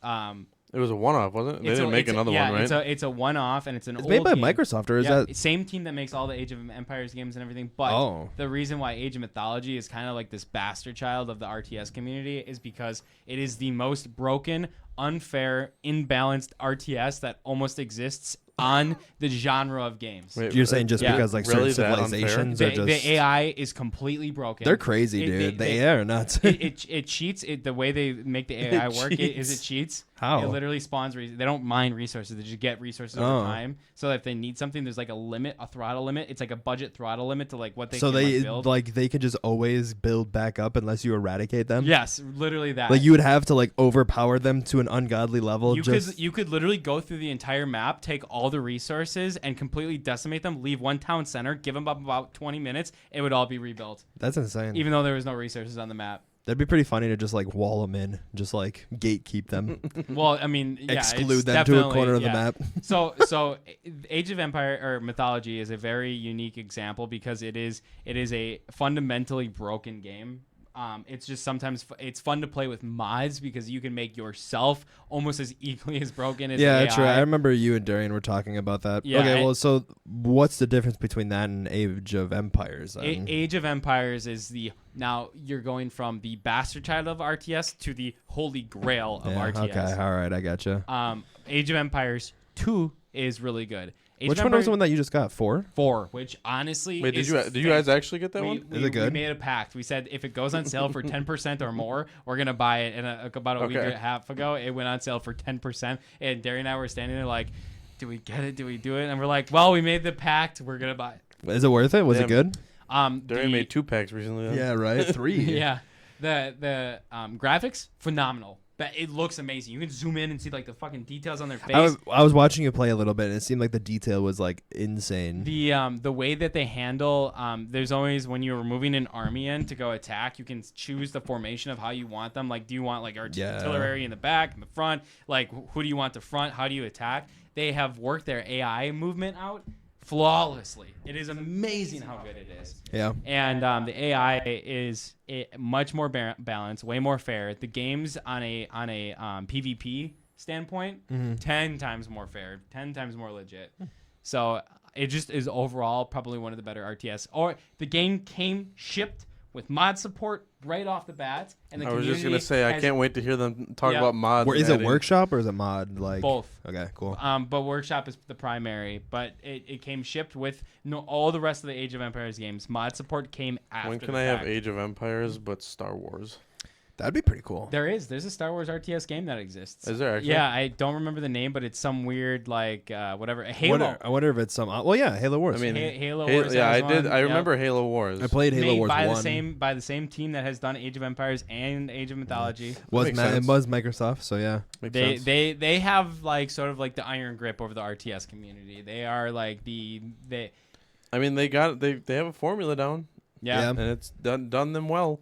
It was a one-off, wasn't it? They didn't make another yeah, one, right? It's a one-off, and it's an It's old made by game. Microsoft, or is Yeah, that? same team that makes all the Age of Empires games and everything. But Oh. the reason why Age of Mythology is kind of like this bastard child of the RTS community is because it is the most broken, unfair, imbalanced RTS that almost exists on the genre of games. Wait, You're saying just Yeah. because like Really certain that unfair? civilizations The, are just the AI is completely broken. they're crazy, It- dude. they- The AI are nuts. it cheats. The way they make the AI work is it cheats. How? It literally spawns. They don't mine resources. They just get resources Oh. over time. So that if they need something, there's like a limit, a throttle limit. It's like a budget throttle limit to like what they So can they build. they could just always build back up unless you eradicate them. Yes, literally that. Like you would have to like overpower them to an ungodly level. You could literally go through the entire map, take all the resources, and completely decimate them. Leave one town center, give them up about 20 minutes, it would all be rebuilt, That's insane. even though there was no resources on the map. That'd be pretty funny to just like wall them in, just like gatekeep them, Well, I mean, yeah, exclude it's them to a definitely- corner of the yeah. map. So Age of Empire or Mythology is a very unique example because it is a fundamentally broken game. It's just sometimes it's fun to play with mods because you can make yourself almost as equally as broken as Yeah, the true. AI. I remember you and Darian were talking about that. Yeah, okay, I- well, so what's the difference between that and Age of Empires? Then? Age of Empires is now you're going from the bastard child of RTS to the holy grail of Yeah, RTS. okay, all right, I gotcha. Age of Empires 2 is really good. Age Which of one was Empires the one that you just got? 4? 4, which honestly Wait, is did you guys actually get that we, one? we, Is it good? We made a pact. We said if it goes on sale for 10% or more, we're gonna buy it. And about a week and a half ago, it went on sale for 10%. And Darian and I were standing there like, "Do we get it? Do we do it?" And we're like, "Well, we made the pact. We're gonna buy it." Is it worth it? Was it Damn. good? Darian made 2 packs recently. Then. Yeah, right. 3. Yeah, the graphics phenomenal. it looks amazing. You can zoom in and see like the fucking details on their face. I was watching you play a little bit, and it seemed like the detail was like insane. The way that they handle there's always when you're moving an army in to go attack, you can choose the formation of how you want them. Like, do you want like artillery in the back, in the front? Like, who do you want to front? How do you attack? They have worked their AI movement out flawlessly. It is amazing how good it is. Yeah. And the AI is much more balanced, way more fair. The game's on a PvP standpoint, 10 times more fair, 10 times more legit. So it just is overall probably one of the better RTS. Or the game came shipped with mod support right off the bat. And the I was just gonna say I can't wait to hear them talk about mods. Is it workshop or is it mod? Like both. Okay, cool. But workshop is the primary. But it came shipped with all the rest of the Age of Empires games. Mod support came after. When can I have Age of Empires but Star Wars? That'd be pretty cool. There's a Star Wars RTS game that exists. Is there actually? Yeah, I don't remember the name, but it's some weird like whatever Halo. I wonder if it's some. Well, yeah, Halo Wars. I mean, Halo Wars. Yeah, I has did. one. I Yep. remember Halo Wars. I played Halo Made Wars by 1. the same team that has done Age of Empires and Age of Mythology. It Makes sense. was Microsoft, so yeah. Makes They sense. they have like sort of like the iron grip over the RTS community. They are like they. I mean, they have a formula down, Yeah. and it's done them well.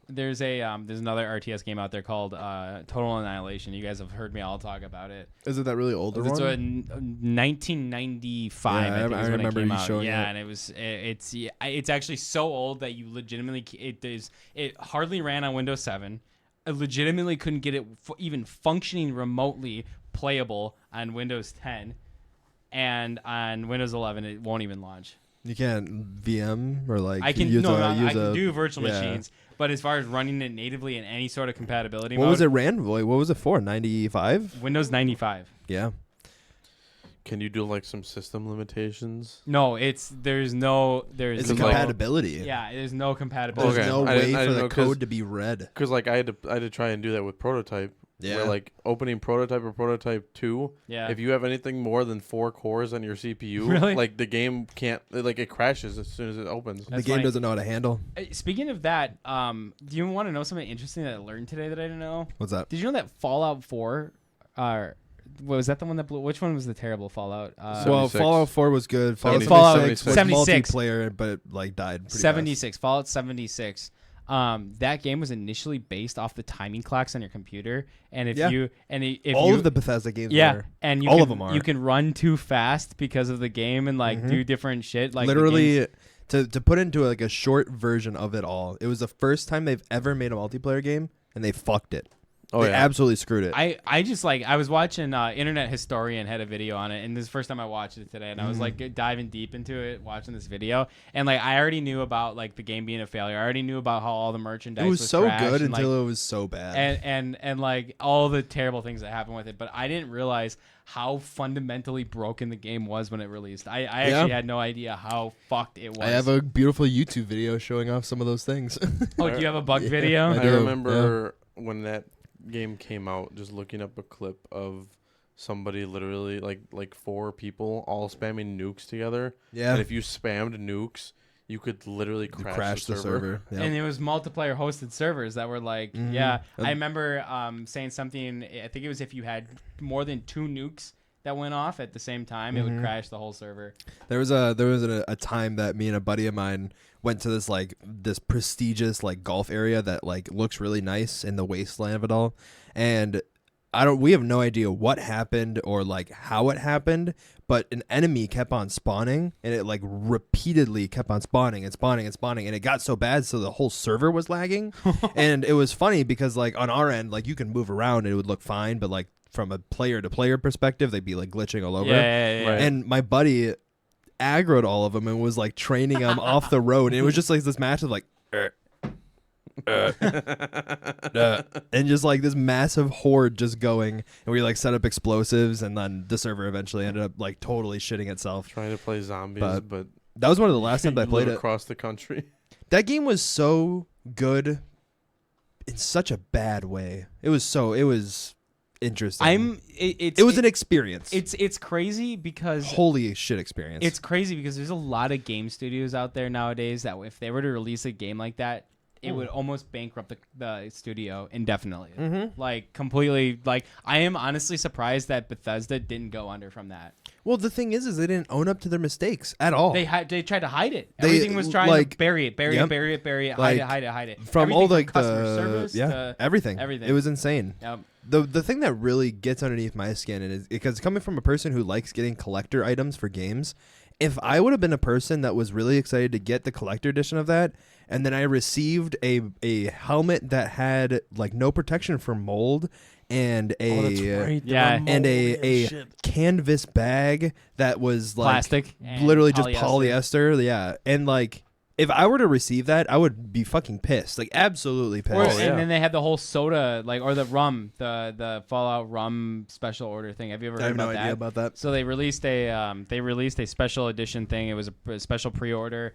There's another RTS game out there called Total Annihilation. You guys have heard me all talk about it. Is it that really older It's one? 1995. Yeah, I think I is when remember it came you out. showing Yeah, it. and it's actually so old that you legitimately it hardly ran on Windows 7. I legitimately couldn't get it even functioning remotely playable on Windows 10, and on Windows 11 it won't even launch. You can't VM or like I can use I can do virtual yeah. machines, but as far as running it natively in any sort of compatibility What mode, was it ran? What was it for? 95? Windows 95. Yeah. Can you do like some system limitations? No, there's no It's like- compatibility. yeah, there's no compatibility. There's Okay. no I way didn't for know the 'cause- code to be read. Because like I had to try and do that with Prototype. Yeah. Where like opening Prototype or Prototype 2, Yeah. if you have anything more than 4 cores on your CPU, Really? like the game can't, like it crashes as soon as it opens. The That's game funny. doesn't know how to handle. Speaking of that, do you want to know something interesting that I learned today that I didn't know? What's that? Did you know that Fallout 4, was that the one that blew? Which one was the terrible Fallout? Well, 76. Fallout 4 was good. Fallout 76 was 76. multiplayer, but it like died pretty 76. Fallout 76. That game was initially based off the timing clocks on your computer, and if Yeah. if All you, of the Bethesda games yeah, were. and you all can, of them are. you can run too fast because of the game and like do different shit. Like the Literally, games- to put into like a short version of it all, it was the first time they've ever made a multiplayer game, and they fucked it. Oh They yeah. absolutely screwed it. I just like I was watching Internet Historian had a video on it, and this is the first time I watched it today, and I was like diving deep into it watching this video, and like I already knew about like the game being a failure. I already knew about how all the merchandise It was so trash good and, until like, it was so bad. and like all the terrible things that happened with it, but I didn't realize how fundamentally broken the game was when it released. I actually had no idea how fucked it was. I have a beautiful YouTube video showing off some of those things. Oh, do you have a bug Yeah. video? I I do, remember when that game came out, just looking up a clip of somebody literally like 4 people all spamming nukes together. Yeah. And if you spammed nukes, you could literally crash the server. Yeah. And it was multiplayer hosted servers that were like, yeah. I remember saying something. I think it was if you had more than 2 nukes that went off at the same time, it would crash the whole server. There was a time that me and a buddy of mine went to this prestigious like golf area that like looks really nice in the wasteland of it all, and we have no idea what happened or like how it happened, but an enemy kept on spawning, and it like repeatedly kept on spawning and spawning and spawning, and it got so bad so the whole server was lagging. And it was funny because like on our end, like you can move around and it would look fine, but like from a player to player perspective, they'd be like glitching all over. Yeah. Right. And my buddy aggroed all of them and was like training them off the road, and it was just like this match of like and just like this massive horde just going, and we like set up explosives, and then the server eventually ended up like totally shitting itself. Trying to play zombies, But but That was one of the last times I you played live it. across the country. That game was so good in such a bad way. It was interesting. It was an experience. It's crazy because Holy shit experience. it's crazy because there's a lot of game studios out there nowadays that if they were to release a game like that, it would almost bankrupt the studio indefinitely. Mm-hmm. Like completely. Like I am honestly surprised that Bethesda didn't go under from that. Well, the thing is they didn't own up to their mistakes at all. They tried to hide it. They, Everything was trying like- to bury it, Yep. bury it, Like, hide it. from Everything all like customer the service to everything. everything. It was insane. Yep. The thing that really gets underneath my skin is because coming from a person who likes getting collector items for games, if I would have been a person that was really excited to get the collector edition of that, and then I received a helmet that had like no protection from mold and Yeah. and a canvas bag that was like Plastic. and literally just polyester, yeah, and like if I were to receive that, I would be fucking pissed, like absolutely pissed. Or, Oh, yeah. And then they had the whole soda, like, or the rum, the Fallout rum special order thing. Have you ever heard I have no about that? idea about that. So they released a special edition thing. It was a special pre-order.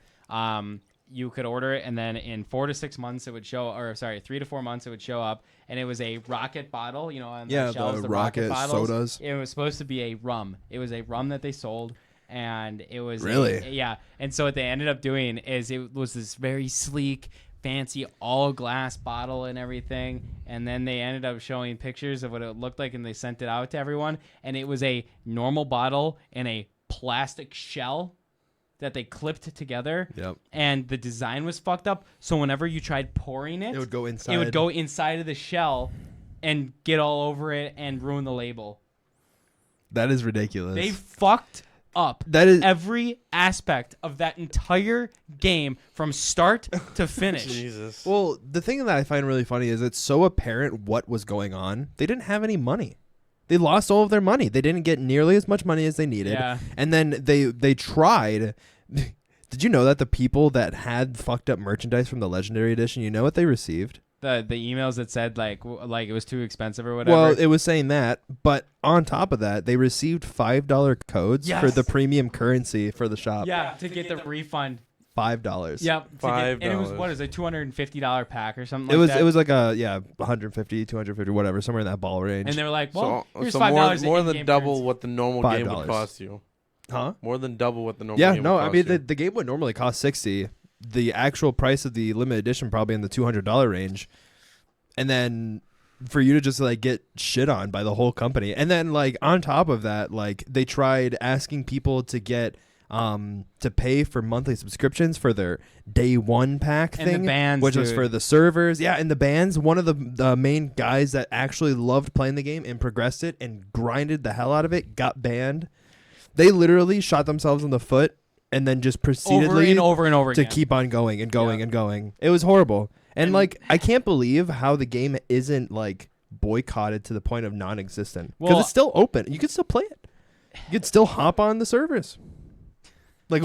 You could order it, and then in 4 to 6 months it would show, or sorry, 3 to 4 months it would show up, and it was a rocket bottle. You know, on Yeah, the shelves, the the rocket rocket bottles. sodas. It was supposed to be a rum. It was a rum that they sold. And it was Really? yeah. And so what they ended up doing is it was this very sleek, fancy, all glass bottle and everything. And then they ended up showing pictures of what it looked like, and they sent it out to everyone. And it was a normal bottle in a plastic shell that they clipped together. Yep. And the design was fucked up. So whenever you tried pouring it, It would go inside. It would go inside of the shell and get all over it and ruin the label. That is ridiculous. They fucked up That is- every aspect of that entire game from start to finish. Jesus. Well, the thing that I find really funny is it's so apparent what was going on. They didn't have any money. They lost all of their money. They didn't get nearly as much money as they needed. Yeah. And then they tried. Did you know that the people that had fucked up merchandise from the Legendary Edition, you know what they received? The emails that said like it was too expensive or whatever. Well, it was saying that, but on top of that, they received $5 codes for Yes. the premium currency for the shop. yeah, to get the refund. $5. Yep. And it was $5. what is it, $250 pack or something It like was that. it was like a 150, 250, whatever, somewhere in that ball range. And they were like, well, so here's so $5 more in than in-game double currency. what the normal game $5. would cost you. Huh? More than double what the normal Yeah, game no, would I cost mean you. the game would normally cost $60. The actual price of the limited edition probably in the $200 range, and then for you to just like get shit on by the whole company, and then like on top of that, like they tried asking people to get to pay for monthly subscriptions for their day one pack And the thing, bands, which was dude. for the servers. Yeah, and the bands. One of the main guys that actually loved playing the game and progressed it and grinded the hell out of it got banned. They literally shot themselves in the foot and then just proceeded over and over to again. keep on going and going Yeah. and going. It was horrible. And And- like I can't believe how the game isn't like boycotted to the point of non-existent, because Well- it's still open. You can still play it. You can still hop on the servers. Like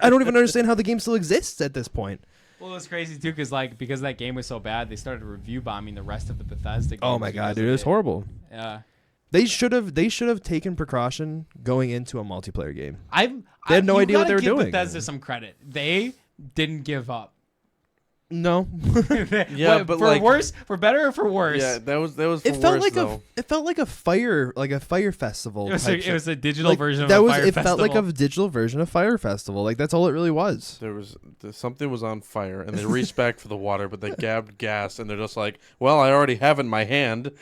I don't even understand how the game still exists at this point. Well, it's crazy too, because that game was so bad, they started review bombing the rest of the Bethesda games. Oh my god, because dude, of it was horrible. Yeah. They should have taken precaution going into a multiplayer game. They had no idea what gotta they were give doing. Bethesda some credit. They didn't give up. No, Yeah, but for like- worse, for better or for worse. Yeah, that was for it felt worse, like though. it felt like a fire festival. It was, type it shit. was a digital Like, version of that a was Fire it Festival. felt like a digital version of Fire Festival. Like that's all it really was. Something was on fire, and they reached back for the water, but they gabbed gas, and they're just like, "Well, I already have it in my hand."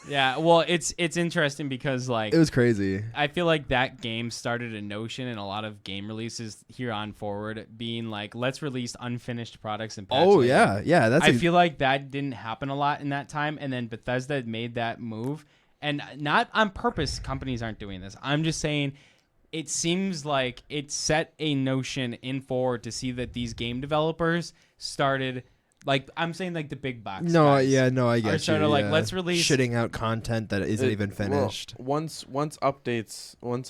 Yeah, well, it's interesting because like It was crazy. I feel like that game started a notion in a lot of game releases here on forward being like, let's release unfinished products and patch Oh later. yeah. That's I feel like that didn't happen a lot in that time, and then Bethesda made that move, and not on purpose. Companies aren't doing this. I'm just saying, it seems like it set a notion in forward to see that these game developers started, like I'm saying, like the big box. no, guys I get are you. sort of like, yeah. let's release. shitting out content that isn't even finished. Well, once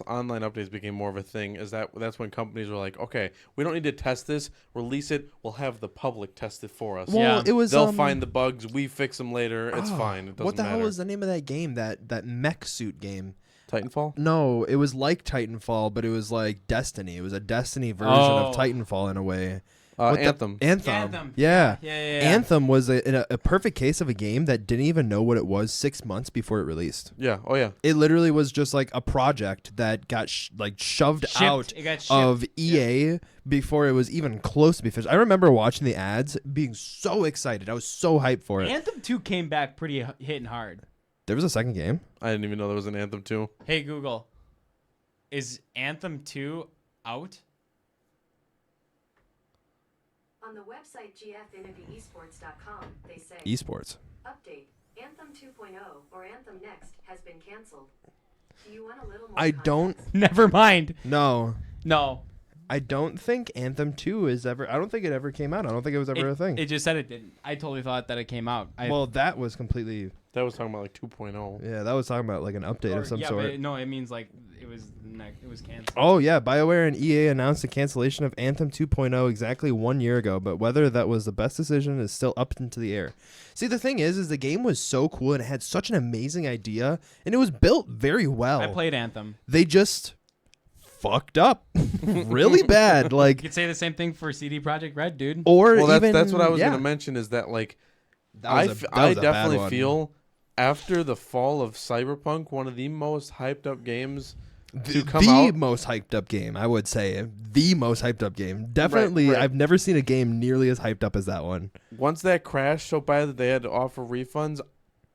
online updates became more of a thing, that's when companies were like, "Okay, we don't need to test this. Release it. We'll have the public test it for us. Well, Yeah. it was They'll find the bugs. We fix them later. It's oh, fine. It doesn't what the matter." hell was the name of that game? That mech suit game? Titanfall? No, it was like Titanfall, but it was like Destiny. It was a Destiny version Oh. of Titanfall in a way. What the- Anthem. Anthem. Yeah. Yeah. Anthem was a perfect case of a game that didn't even know what it was 6 months before it released. Yeah. Oh yeah. It literally was just like a project that got shoved Shipped. out It got shipped. of EA before it was even close to be finished. I remember watching the ads, being so excited. I was so hyped for it. Anthem 2 came back pretty hitting hard. There was a second game. I didn't even know there was an Anthem 2. Hey Google, is Anthem 2 out? On the website gfinityesports.com, they say Esports. update Anthem 2.0 or Anthem Next has been canceled. Do you want a little more I context? don't. Never mind. No. No. I don't think Anthem 2 is ever. I don't think it ever came out. I don't think it was ever a thing. It just said it didn't. I totally thought that it came out. Well, that was completely. That was talking about like 2.0. Yeah, that was talking about like an update of some yeah, sort. But no, it means like it was canceled. Oh yeah, BioWare and EA announced the cancellation of Anthem 2.0 exactly 1 year ago, but whether that was the best decision is still up into the air. See, the thing is the game was so cool and it had such an amazing idea, and it was built very well. I played Anthem. They just fucked up really bad. You Like, could say the same thing for CD Projekt Red, dude. or Well, even that's what I was yeah. gonna mention is that like That was I a bad definitely one. feel after the fall of Cyberpunk, one of the most hyped up games to come the out. most hyped up game, I would say. The most hyped up game. Definitely, right. I've never seen a game nearly as hyped up as that one. Once that crashed so bad that they had to offer refunds,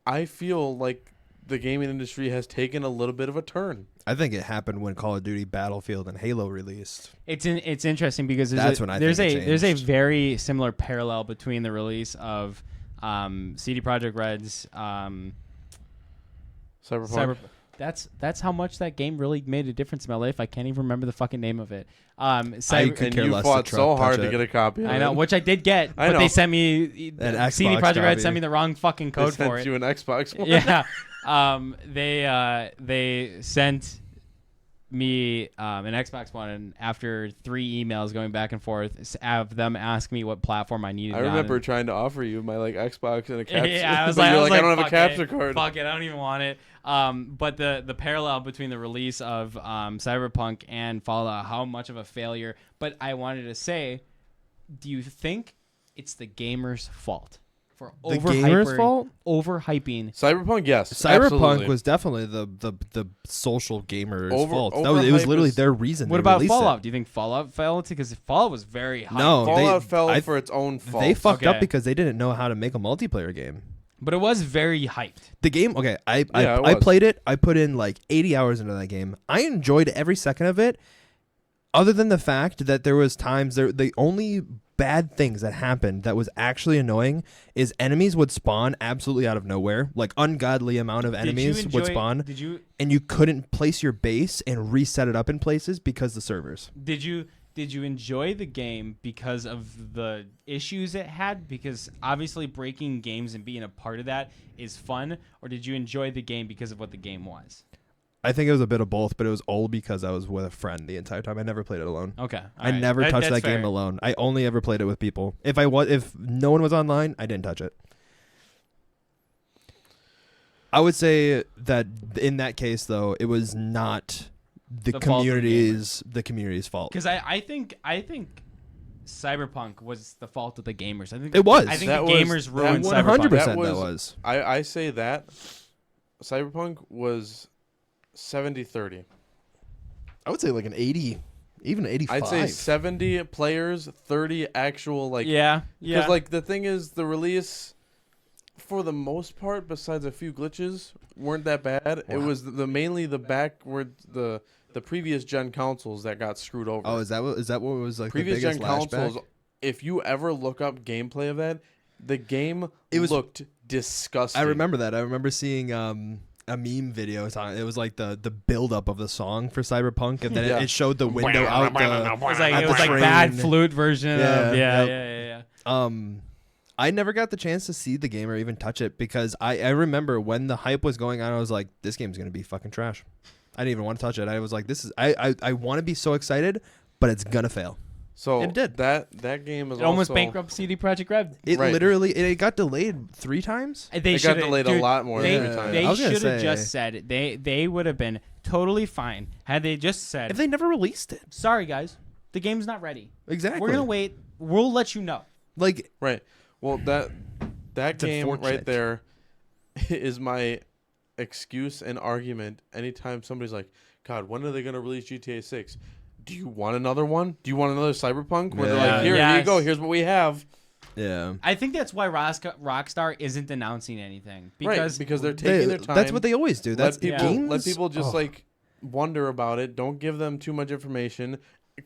I feel like the gaming industry has taken a little bit of a turn. I think it happened when Call of Duty Battlefield and Halo released. It's interesting because That's when I there's think it there's a changed. very similar parallel between the release of CD Projekt Red's Cyberpunk. That's how much that game really made a difference in my life. I can't even remember the fucking name of it. I could And care you less fought to so hard touch to it. get a copy of I it. know, which I did get, I but know. they sent me An CD Xbox Projekt Red copy. sent me the wrong fucking They code sent for it. you an Xbox one. Yeah. They sent me an Xbox One, and after 3 emails going back and forth, have them ask me what platform I needed. I it on, remember and- trying to offer you my like Xbox and a capture. Yeah, I was but like, you're like, I don't have a fuck capture it. card. Fuck it, I don't even want it. But the parallel between the release of Cyberpunk and Fallout, how much of a failure. But I wanted to say, do you think it's the gamers' fault for The gamers' fault? overhyping? Cyberpunk, yes. Cyberpunk absolutely. was definitely the social gamers' Over- fault. It overhype was literally is- their reason. What they about released Fallout? It. Do you think Fallout fell? Because Fallout was very high. No, Fallout fell I- for its own fault. They fucked up Okay. because they didn't know how to make a multiplayer game. But it was very hyped. The game, okay, I Yeah, it was. played it. I put in like 80 hours into that game. I enjoyed every second of it, other than the fact that there was times the only bad things that happened that was actually annoying is enemies would spawn absolutely out of nowhere, like ungodly amount of enemies would spawn, Did you and you couldn't place your base and reset it up in places because the servers. Did you enjoy the game because of the issues it had? Because obviously breaking games and being a part of that is fun. Or did you enjoy the game because of what the game was? I think it was a bit of both, but it was all because I was with a friend the entire time. I never played it alone. Okay. I never touched that game alone. I only ever played it with people. If no one was online, I didn't touch it. I would say that in that case, though, it was not the fault of the community's fault. Because I think Cyberpunk was the fault of the gamers. I think It was. I think That the was- gamers that ruined 100% Cyberpunk. that was. I say that Cyberpunk was 70-30. I would say like an 80, even 85. I'd say 70 players, 30 actual like. Yeah. Because like the thing is, the release, for the most part, besides a few glitches, weren't that bad. It was mainly the backward the previous gen consoles that got screwed over. Oh, is that what was like Previous the biggest gen consoles. lashback? If you ever look up gameplay of that, the game looked disgusting. I remember that. I remember seeing a meme video. It was like the build up of the song for Cyberpunk, and then Yeah. it showed the window out. It was like at the bad train. flute version of Yeah, yeah. I never got the chance to see the game or even touch it because I remember when the hype was going on, I was like, this game's gonna be fucking trash. I didn't even want to touch it. I was like, I want to be so excited, but it's gonna fail. So It did. that game is It almost also, bankrupt CD Projekt Red. It Right. literally it got delayed 3 times. They It got shoulda- delayed a dude, lot more They, than every time. they I was gonna should have say- just said it. They would have been totally fine had they just said, If they never released it, "Sorry guys, the game's not ready. Exactly. We're gonna wait. We'll let you know. Like, Right. Well, that game right unfortunate. there is my excuse and argument anytime somebody's like, God, when are they going to release GTA 6? Do you want another one? Do you want another Cyberpunk? Where they're Yeah. like, here you Yes. go. Here's what we have. yeah. I think that's why Rockstar isn't announcing anything because Because they're taking their time. That's what they always do. That's let people just oh. like wonder about it. Don't give them too much information.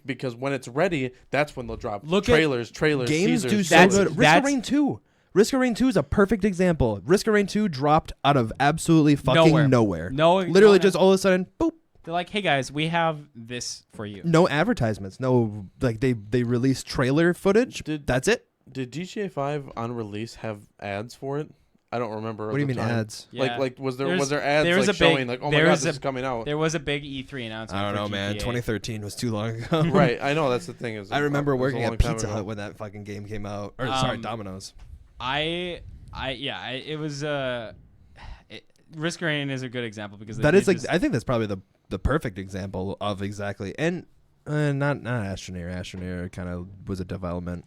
Because when it's ready, that's when they'll drop trailers, games teasers. do so That's- good. Risk that's- of Rain 2. Risk of Rain 2 is a perfect example. Risk of Rain 2 dropped out of absolutely fucking nowhere. No, Literally just all of a sudden, boop. they're like, hey guys, we have this for you. No advertisements. No, like they released trailer footage. That's it. Did GTA 5 on release have ads for it? I don't remember. What do you mean ads? Yeah. Like was there There's- ads there was like a big- showing like, oh my there god, was this a- is coming out? There was a big E3 announcement. I don't for know, man. GTA. 2013 was too long ago. Right, I know that's the thing. Is I remember it was a working long at time Pizza ago. Hut when that fucking game came out. Or sorry, Domino's. It was Risk of Rain is a good example because That they is like just- I think that's probably the perfect example of exactly and not Astroneer. Astroneer kind of was a development.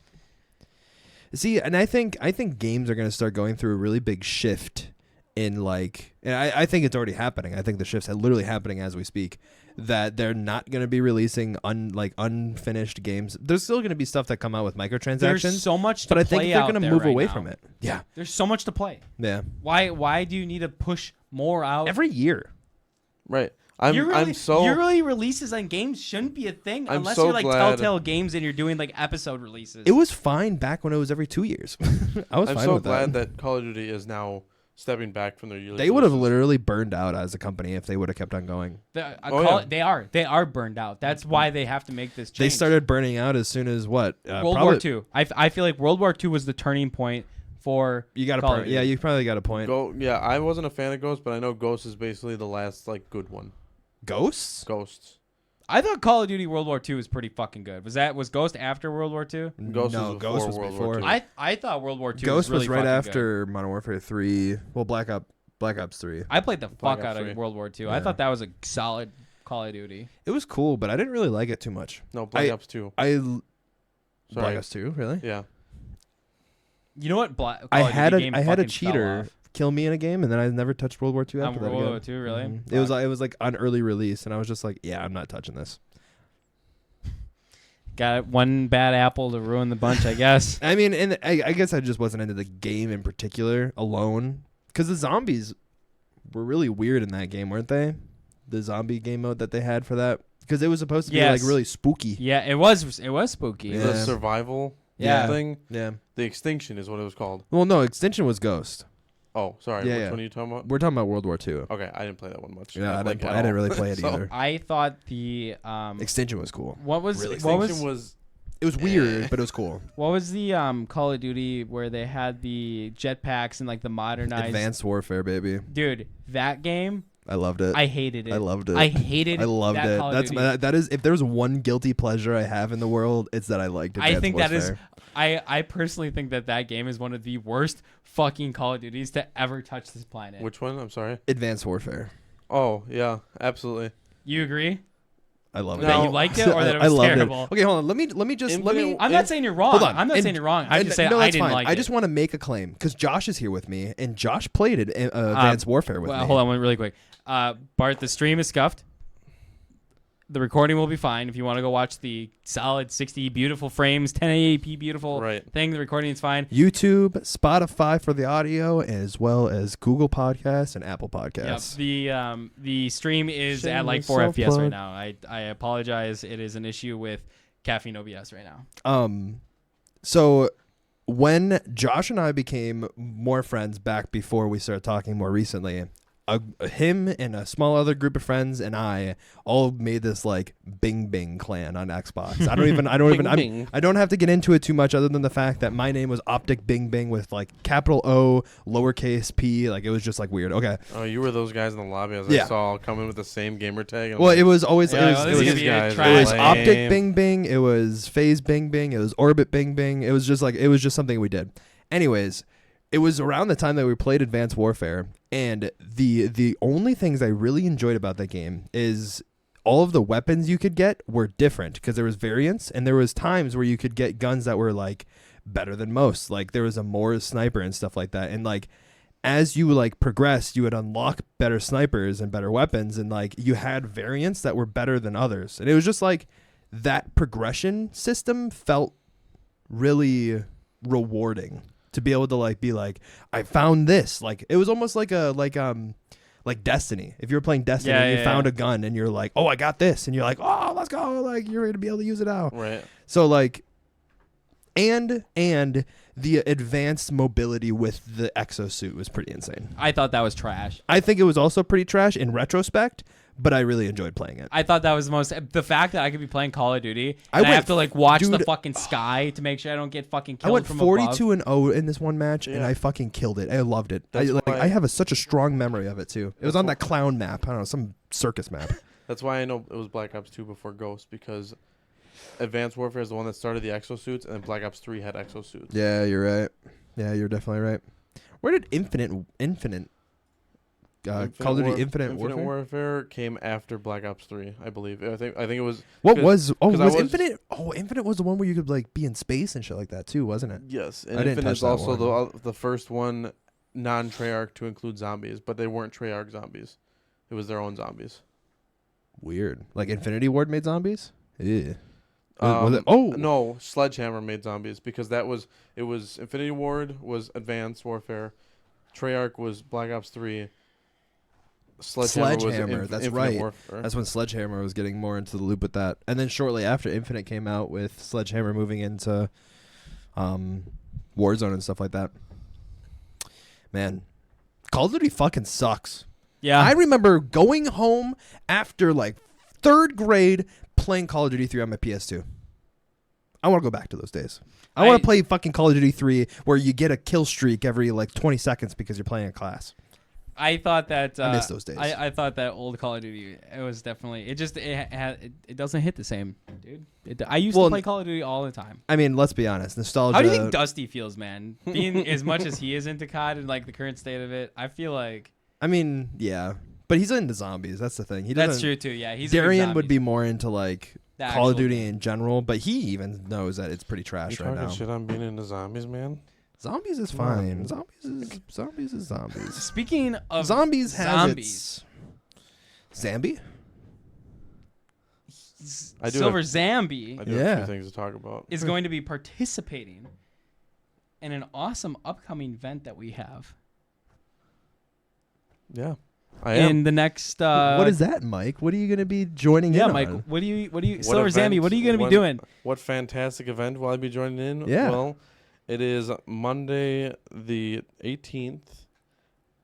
See, and I think games are going to start going through a really big shift in like, and I think it's already happening. I think the shift's literally happening as we speak. That they're not going to be releasing unfinished games. There's still going to be stuff that come out with microtransactions. there's so much to but I play think they're out going to there move right away now. from it. Yeah, There's so much to play. yeah. Why do you need to push more out? Every year. Right. yearly releases on games shouldn't be a thing I'm unless so you're like glad- Telltale Games and you're doing like episode releases. It was fine back when it was every 2 years. I was I'm fine so with glad that. that Call of Duty is now stepping back from their yearly. They would have releases. literally burned out as a company if they would have kept on going. They are burned out. That's why they have to make this change. They started burning out as soon as what? World War II. I feel like World War II was the turning point for You got a Call of point. Duty. Yeah, you probably got a point. Yeah, I wasn't a fan of Ghost, but I know Ghost is basically the last like good one. Ghosts? Ghosts. I thought Call of Duty World War II was pretty fucking good. Was Ghost after World War II? Ghost no, was Ghost before was World before. War II. I thought World War II Ghost was really right fucking after Modern Warfare 3. Well, Black Ops 3. good. I played the Black fuck Ops out 3. of World War II. Yeah. I thought that was a solid Call of Duty. It was cool, but I didn't really like it too much. No, Black Ops 2. Black Sorry. Ops 2, really? Yeah. You know what? Call I of had Duty a game I had a fucking fell cheater off. kill me in a game, and then I never touched World War II after that World War again. II, really? Mhm. It was like on early release, and I was just like, yeah, I'm not touching this. Got one bad apple to ruin the bunch, I guess. I mean, and I guess I just wasn't into the game in particular alone, because the zombies were really weird in that game, weren't they? The zombie game mode that they had for that, because it was supposed to be like Yes. really spooky. Yeah, it was spooky. Yeah. The survival Yeah. thing. Yeah. The Extinction is what it was called. Well, no, Extinction was Ghost. Oh, sorry. Yeah, Which yeah. one are you talking about? We're talking about World War II. Okay, I didn't play that one much. Yeah, I Like, didn't, at I didn't all. really play it So, either. I thought the Extinction was cool. what was Really? what Extinction was was It was weird, but it was cool. what was the Call of Duty where they had the jetpacks and like the modernized Advanced Warfare, baby. Dude, that game I loved it. I hated it. I loved it. I hated I loved that it. Call of That's Duty. that is if there's one guilty pleasure I have in the world, it's that I liked Advanced I think Warfare. that is I personally think that game is one of the worst fucking Call of Duties to ever touch this planet. which one? I'm sorry. Advanced Warfare. Oh yeah, absolutely. You agree? I love No. That it. you liked it or that it I was loved terrible? it. Okay, hold on. Let me just Infinite- I'm not saying you're wrong. Hold on. I'm not And- saying you're wrong. I'm and- just saying no, I that's didn't fine. like it. I just want to make a claim because Josh is here with me, and Josh played it Advanced Warfare with me. Hold on one really quick. Bart, the stream is scuffed. The recording will be fine if you want to go watch the solid 60 beautiful frames, 1080p beautiful Right. thing. The recording is fine. YouTube, Spotify for the audio, as well as Google Podcasts and Apple Yep. Podcasts. The stream is at like Shameless 4 FPS self-plug. right now. I apologize. It is an issue with Caffeine OBS right now. So when Josh and I became more friends back before we started talking more recently, him and a small other group of friends and I all made this like Bing Bing clan on Xbox. I don't have to get into it too much other than the fact that my name was Optic Bing Bing with like capital O, lowercase p. Like it was just like weird. Okay. Oh, you were those guys in the lobby as Yeah. I saw coming with the same gamer tag. and Well, I'm it was always Yeah, it well, was, this it is was, gonna be a guys trash- it was lame. Optic Bing Bing. It was Phase Bing Bing. It was Orbit Bing Bing. It was just something we did. Anyways, it was around the time that we played Advanced Warfare, and the only things I really enjoyed about that game is all of the weapons you could get were different because there was variants, and there was times where you could get guns that were like better than most. Like there was a Moore sniper and stuff like that. And like as you like progressed, you would unlock better snipers and better weapons, and like you had variants that were better than others. And it was just like that progression system felt really rewarding to be able to like be like, I found this. Like it was almost like like Destiny. If you were playing Destiny and you found a gun and you're like, oh, I got this, and you're like, oh, let's go, like you're gonna be able to use it now. Right. So like and the advanced mobility with the exosuit was pretty insane. I thought that was trash. I think it was also pretty trash in retrospect, but I really enjoyed playing it. I thought that was the fact that I could be playing Call of Duty I and I went- have to like watch the dude, fucking sky to make sure I don't get fucking I killed went from 42 above. and 0 in this one match, and Yeah. I fucking killed it. I loved it. That's why- I have such a strong memory of it too. It was That's on why- that clown map. I don't know, some circus map. That's why I know it was Black Ops 2 before Ghost, because Advanced Warfare is the one that started the exosuits, and then Black Ops 3 had exosuits. Yeah, you're right. Yeah, you're definitely right. Where did Infinite Call of Duty Infinite Warfare? came after Black Ops 3, I believe. I think it was. What 'cause- was 'cause I was was- Infinite? Oh, Infinite was the one where you could like be in space and shit like that too, wasn't it? Yes, I and didn't Infinite touch is that also one. the first one non-Treyarch to include zombies, but they weren't Treyarch zombies. It was their own zombies. Weird. Like Infinity Ward made zombies? Yeah. Was it? Oh No, Sledgehammer made zombies, because it was Infinity Ward was Advanced Warfare, Treyarch was Black Ops 3, Sledgehammer was that's Infinite right. Warfare. That's when Sledgehammer was getting more into the loop with that. And then shortly after, Infinite came out with Sledgehammer moving into Warzone and stuff like that. Man, Call of Duty fucking sucks. Yeah. I remember going home after like 3rd grade playing Call of Duty 3 on my PS2. I want to go back to those days. I want to play fucking Call of Duty 3 where you get a kill streak every like 20 seconds because you're playing a class. I thought that I miss those days. I thought that old Call of Duty, it was definitely it doesn't hit the same, dude. I used to play Call of Duty all the time. I mean, let's be honest. Nostalgia. How do you think Dusty feels, man? Being as much as he is into COD and like the current state of it, I feel like I mean, yeah. But he's into zombies. That's the thing. He that's doesn't. true too. Yeah, he's a big Darian would zombie. be more into like The Call of actual Duty game. in general, but he even knows that it's pretty You trash right talking now. shit on being into zombies, man? Zombies is fine. Zombies is zombies. Speaking of Zombies has zombies, its Zambi? I do Silver have- Zambi I do have a Yeah. few things to talk about. is going to be participating in an awesome upcoming event that we have Yeah, I am. in the next. What is that, Mike? What are you going to be joining Yeah, in Mike. on? What do you? What Silver event- Zambi? What are you going to be what- doing? What fantastic event will I be joining in? Yeah. Well, it is Monday the 18th,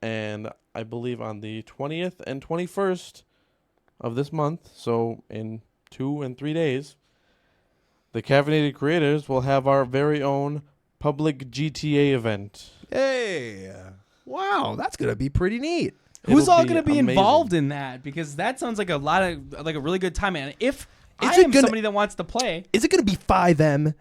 and I believe on the 20th and 21st of this month, so in 2 and 3 days, the Caffeinated Creators will have our very own public GTA event. Hey. Wow, that's going to be pretty neat. Who's It'll all be going to be amazing. involved in that? Because that sounds like a really good time. And if I Is it am gonna- somebody that wants to play, Is it going to be 5M?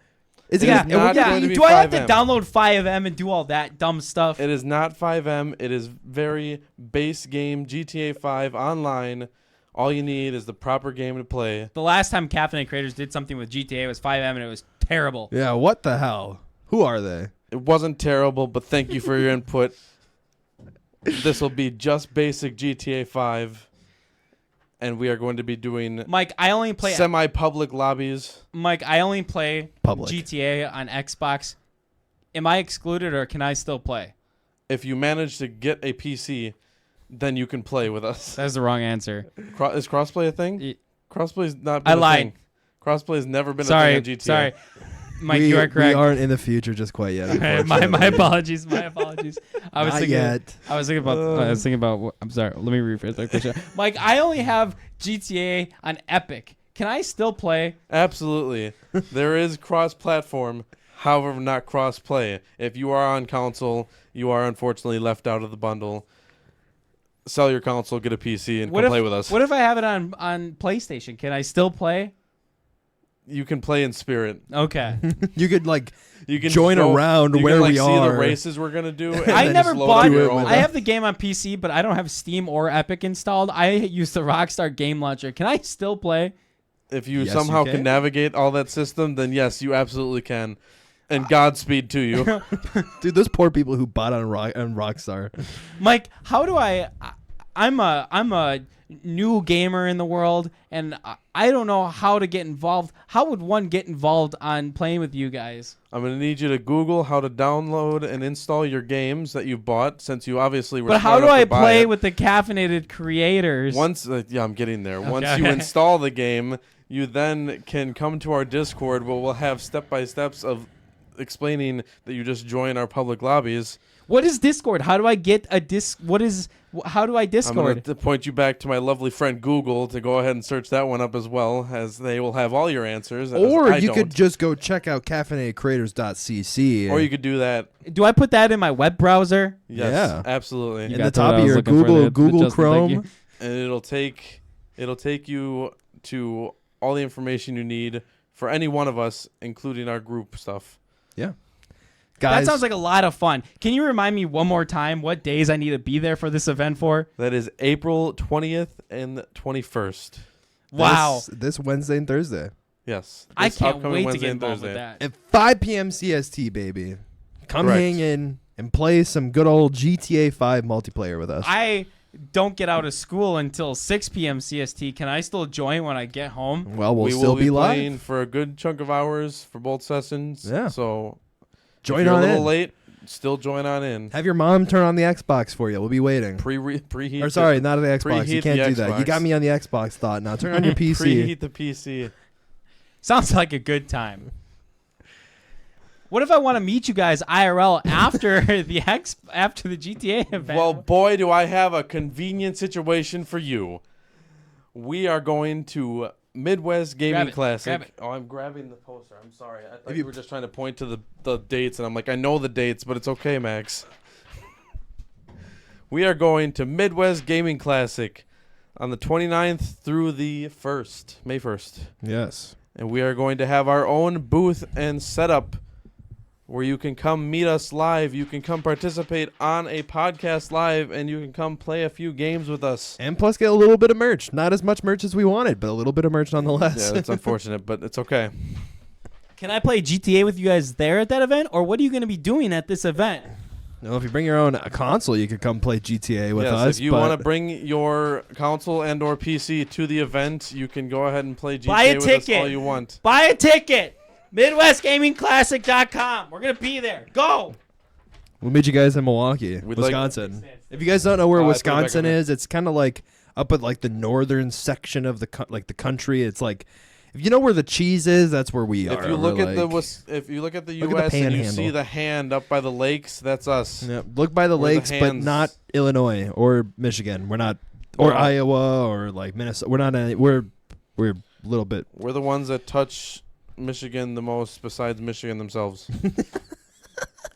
Is it yeah, gonna, not going to be do I have to 5M. download 5M and do all that dumb stuff? It is not 5M. It is very base game GTA 5 online. All you need is the proper game to play. The last time Caffeinated Creators did something with GTA was 5M, and it was terrible. Yeah, what the hell? Who are they? It wasn't terrible, but thank you for your input. This will be just basic GTA 5, and we are going to be doing Mike, I only play semi-public lobbies. Public. GTA on Xbox. Am I excluded, or can I still play? If you manage to get a PC, then you can play with us. That's the wrong answer. Is crossplay a thing? Y- Crossplay not been I a lied. thing. Crossplay has never been a Sorry, thing on GTA. sorry. Mike, we, you are correct. We aren't in the future just quite yet. my unfortunately. apologies. My apologies. I was Not thinking. yet. I was thinking about. I'm sorry. Let me rephrase that question. Mike, I only have GTA on Epic. Can I still play? Absolutely. There is cross-platform, however not cross-play. If you are on console, you are unfortunately left out of the bundle. Sell your console, get a PC, and come play with us. What if I have it on PlayStation? Can I still play? you can play in spirit. Okay. You could like You can join go, around you where can, like, we see are. the races we're gonna do. And I then never just load bought up your it own. with I have the game on PC, but I don't have Steam or Epic installed. I use the Rockstar game launcher. Can I still play? If you Yes, somehow you can can. navigate all that system, then yes, you absolutely can. And Godspeed to you. Dude, those poor people who bought on Rockstar. Mike, how do I'm a new gamer in the world, and I don't know how to get involved. How would one get involved on playing with you guys? I'm gonna need you to Google how to download and install your games that you bought, since you obviously were. But how smart do enough I to buy play it. with the caffeinated creators? Once, yeah, I'm getting there. Once Okay. you install the game, you then can come to our Discord, where we'll have step-by-steps of explaining that you just join our public lobbies. What is Discord? How do I get a how do I I'm Discord? going to point you back to my lovely friend Google to go ahead and search that one up as well, as they will have all your answers. as Or I you don't. could just go check out caffeinatedcreators.cc. Or you could do that. Do I put that in my web browser? Yes, Yeah. absolutely. in You the got top what I of was your looking for there, Google Justin, thank you. Chrome. And it'll take you to all the information you need for any one of us, including our group stuff. Yeah. Guys, That sounds like a lot of fun. Can you remind me one more time what days I need to be there for this event for? That is April 20th and 21st. Wow. This Wednesday and Thursday. Yes. I this can't upcoming wait to Wednesday get and involved with Thursday. that. At 5 p.m. CST, baby. Come Correct. hang in and play some good old GTA 5 multiplayer with us. I don't get out of school until 6 p.m. CST. Can I still join when I get home? well, we'll we still will be live. playing for a good chunk of hours for both sessions. Yeah. So Join if you're on a little in. late, still join on in. Have your mom turn on the Xbox for you. We'll be waiting. Preheat. Or sorry, not on the Xbox. You preheat can't the do that. You Xbox. got me on the Xbox thought. Now turn on your PC. Preheat the PC. Sounds like a good time. What if I want to meet you guys IRL after after the GTA event? Well, boy, do I have a convenient situation for you. We are going to Midwest Gaming Grab it, Classic. grab it. Oh, I'm grabbing the poster. I'm sorry. I thought If you you- were just trying to point to the dates, and I'm like, I know the dates, but it's okay, Max. We are going to Midwest Gaming Classic on the 29th through the 1st, May 1st. Yes. And we are going to have our own booth and setup where you can come meet us live. You can come participate on a podcast live, and you can come play a few games with us. And plus get a little bit of merch. Not as much merch as we wanted, but a little bit of merch nonetheless. Yeah, it's unfortunate, but it's okay. Can I play GTA with you guys there at that event, or what are you going to be doing at this event? No, if you bring your own console, you could come play GTA with yes, us. if you want to bring your console and or PC to the event, you can go ahead and play GTA Buy a with ticket. us all you want. Buy a ticket. MidwestGamingClassic.com. We're going to be there. Go. we'll meet you guys in Milwaukee, We'd like- Wisconsin. If you guys don't know where I put it back Wisconsin on there. is, it's kind of like up at like the northern section of the the country. It's like if you know where the cheese is, that's where we are. If you look We're at the like- if you look at the Look at the U.S. and you see panhandle. the hand up by the lakes, that's us. Yeah, look by the We're the lakes, but hands. not Illinois or Michigan. We're not, or We're not- Iowa or like Minnesota. We're not. We're a little bit. We're the ones that touch Michigan the most, besides Michigan themselves.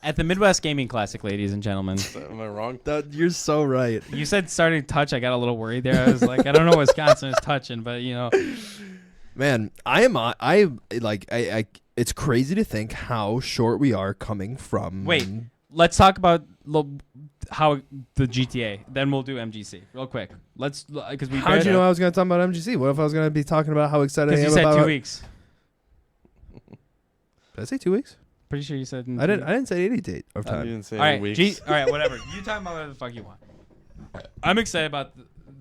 At the Midwest Gaming Classic, ladies and gentlemen. Am I wrong? You're so right. You said starting to touch. I got a little worried there. I was like, I don't know what Wisconsin is touching, but you know. Man, it's crazy to think how short we are coming from. Wait, let's talk about how the GTA. Then we'll do MGC real quick. Let's because we. How did you know I was going to talk about MGC? What if I was going to be talking about how excited I Because am you said about 2 weeks. Did I say 2 weeks? Pretty sure you said. I didn't say any date of I time. didn't say All any right, weeks. all right, whatever. You talk about whatever the fuck you want. I'm excited about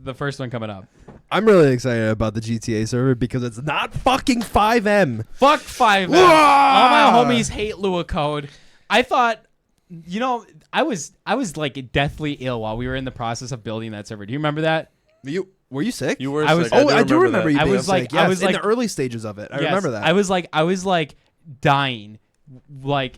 the first one coming up. I'm really excited about the GTA server because it's not fucking 5M. Fuck 5M. Whoa! All my homies hate Lua Code. I thought, you know, I was like deathly ill while we were in the process of building that server. Do you remember that? Were you sick? You were I was- sick. I do remember that. you I being was like- sick. I Yes, was in like- the early stages of it. I Yes, remember that. I was like dying. Like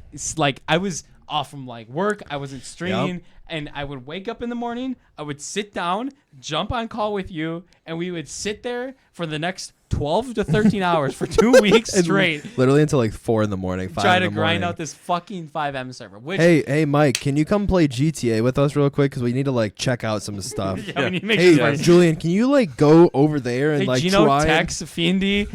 I was off from like work. I wasn't streaming. And I would wake up in the morning, I would sit down, jump on call with you, and we would sit there for the next 12 to 13 hours for 2 weeks And straight. literally until like 4 in the morning. 5 Try in to the grind morning. out this fucking 5M server. Which Hey, Mike, can you come play GTA with us real quick? Because we need to like check out some stuff. yeah, we need to make Hey, sure. Yes. Julian, can you like go over there and Hey, like Gino, try? Tex, Fiendy.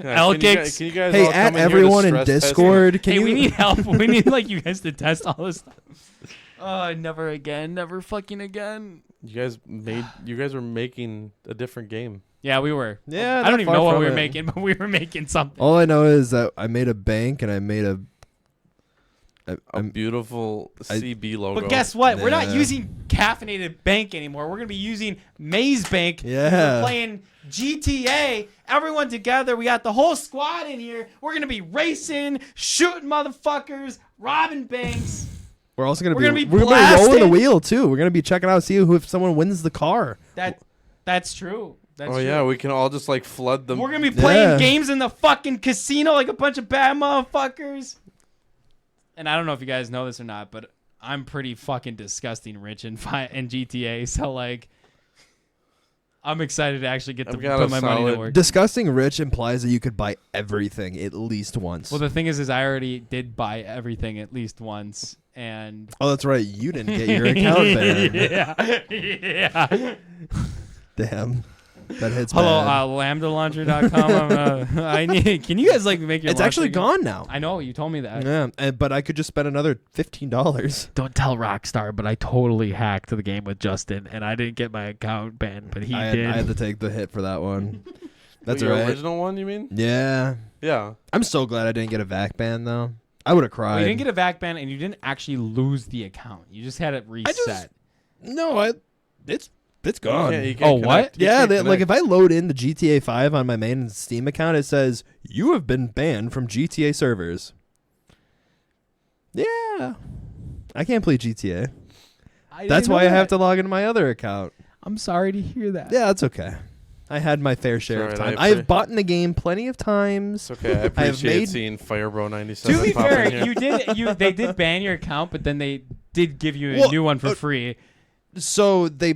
L kicks. Can you guys Hey, all at come in everyone here in to stress test me? Discord, can Hey, you? we need help. We need like you guys to test all this stuff. Oh, never again. Never fucking again. You guys were making a different game. Yeah, we were. Yeah, I don't not even far know what from we were it. making, but we were making something. All I know is that I made a bank and I made a. A beautiful CB logo. But guess what? We're not Yeah. using Caffeinated Bank anymore. We're gonna be using Maze Bank. Yeah. We're playing GTA. Everyone together. We got the whole squad in here. We're gonna be racing, shooting motherfuckers, robbing banks. We're also gonna We're be gonna be rolling the blasting. wheel too. We're gonna be checking out, see who if someone wins the car. That's true. That's Oh true. yeah, we can all just like flood them. We're gonna be playing Yeah. games in the fucking casino like a bunch of bad motherfuckers. And I don't know if you guys know this or not, but I'm pretty fucking disgusting rich in GTA. So like, I'm excited to actually get to I've got put a my money to solid- work. Disgusting rich implies that you could buy everything at least once. Well, the thing is I already did buy everything at least once, and Oh, that's right. You didn't get your account banned. yeah. Damn. That hits Hello, bad. lambdalauncher.com. I need. Can you guys like make your? It's launcher actually again? gone now. I know you told me that. Yeah, but I could just spend another $15. Don't tell Rockstar, but I totally hacked the game with Justin, and I didn't get my account banned, but he I did. had to take the hit for that one. That's Your all right. original one, you mean? Yeah. Yeah. I'm so glad I didn't get a VAC ban though. I would have cried. Well, you didn't get a VAC ban, and you didn't actually lose the account. You just had it reset. It's gone. You can't Oh, what? connect. You Yeah, can't like connect. if I load in the GTA 5 on my main Steam account, it says you have been banned from GTA servers. Yeah, I can't play GTA. That's why I have to log into my other account. I'm sorry to hear that. Yeah, that's okay. I had my fair share of It's time. alright, I have bought in the game plenty of times. It's okay. I have appreciate made- seeing Firebro97 To be pop in fair, here. they did ban your account, but then they did give you a Well, new one for free. So they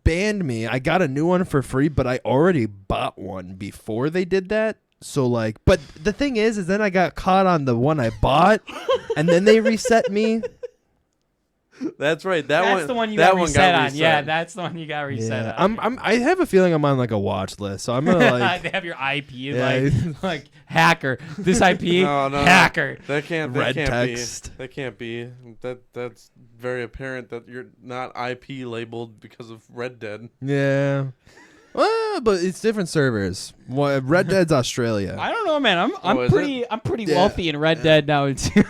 banned me. I got a new one for free, but I already bought one before they did that. So like, but the thing is then I got caught on the one I bought, and then they reset me. That's right. That's the one you that got one reset on. reset. Yeah, that's the one you got reset Yeah, on. I have a feeling I'm on like a watch list, so I'm gonna like. they have your IP Yeah. like hacker. This IP No, hacker. That can't. That Red can't text. be. That can't be. That's very apparent that you're not IP labeled because of Red Dead. Yeah. Well, but it's different servers. Red Dead's Australia. I don't know, man. I'm is pretty Yeah. wealthy in Red Dead now too.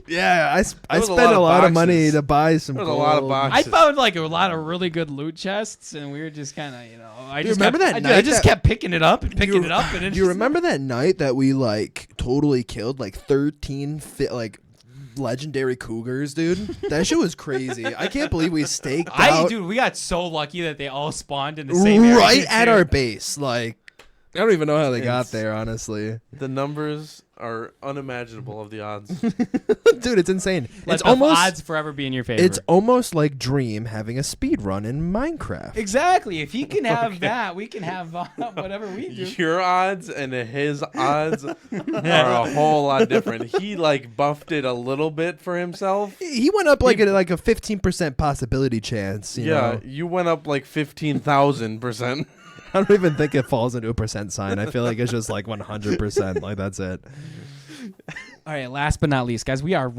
Yeah, I was a spent lot a of lot of boxes. money to buy some There was a gold. lot of I boxes. found like a lot of really good loot chests, and we were just kind of, I Do you just remember kept, that I night just that- kept picking it up and picking it up, and it Do you just- remember that night that we like totally killed like 13 like legendary cougars, dude? That shit was crazy. I can't believe we staked out Dude, we got so lucky that they all spawned in the same area. right at too. our base. Like, I don't even know how they got It's- there, honestly. The numbers are unimaginable of the odds. Dude, it's insane. Let It's the almost odds forever be in your favor. it's almost like Dream having a speed run in Minecraft. exactly. If he can have that, we can have whatever we do. Your odds and his odds are a whole lot different. He like buffed it a little bit for himself. He went up like at like a 15% possibility chance. You know? You went up like 15,000%. I don't even think it falls into a percent sign. I feel like it's just like 100%. Like that's it. All right. Last but not least, guys, we are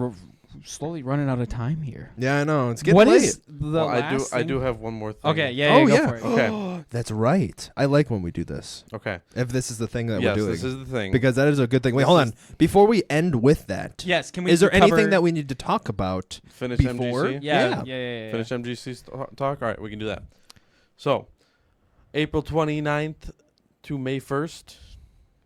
slowly running out of time here. Yeah, I know. It's getting What late. is the Well, last I thing? do have one more thing. Okay. Yeah. Oh, go yeah. for it. Okay. That's right. I like when we do this. Okay. If this is the thing that Yes, we're doing. this is the thing. Because that is a good thing. Wait, This hold is- on. Before we end with that, Yes. Can we? is there cover- anything that we need to talk about Finish before? MGC. Yeah. Yeah. Finish MGC talk. All right, we can do that. So, April 29th to May 1st.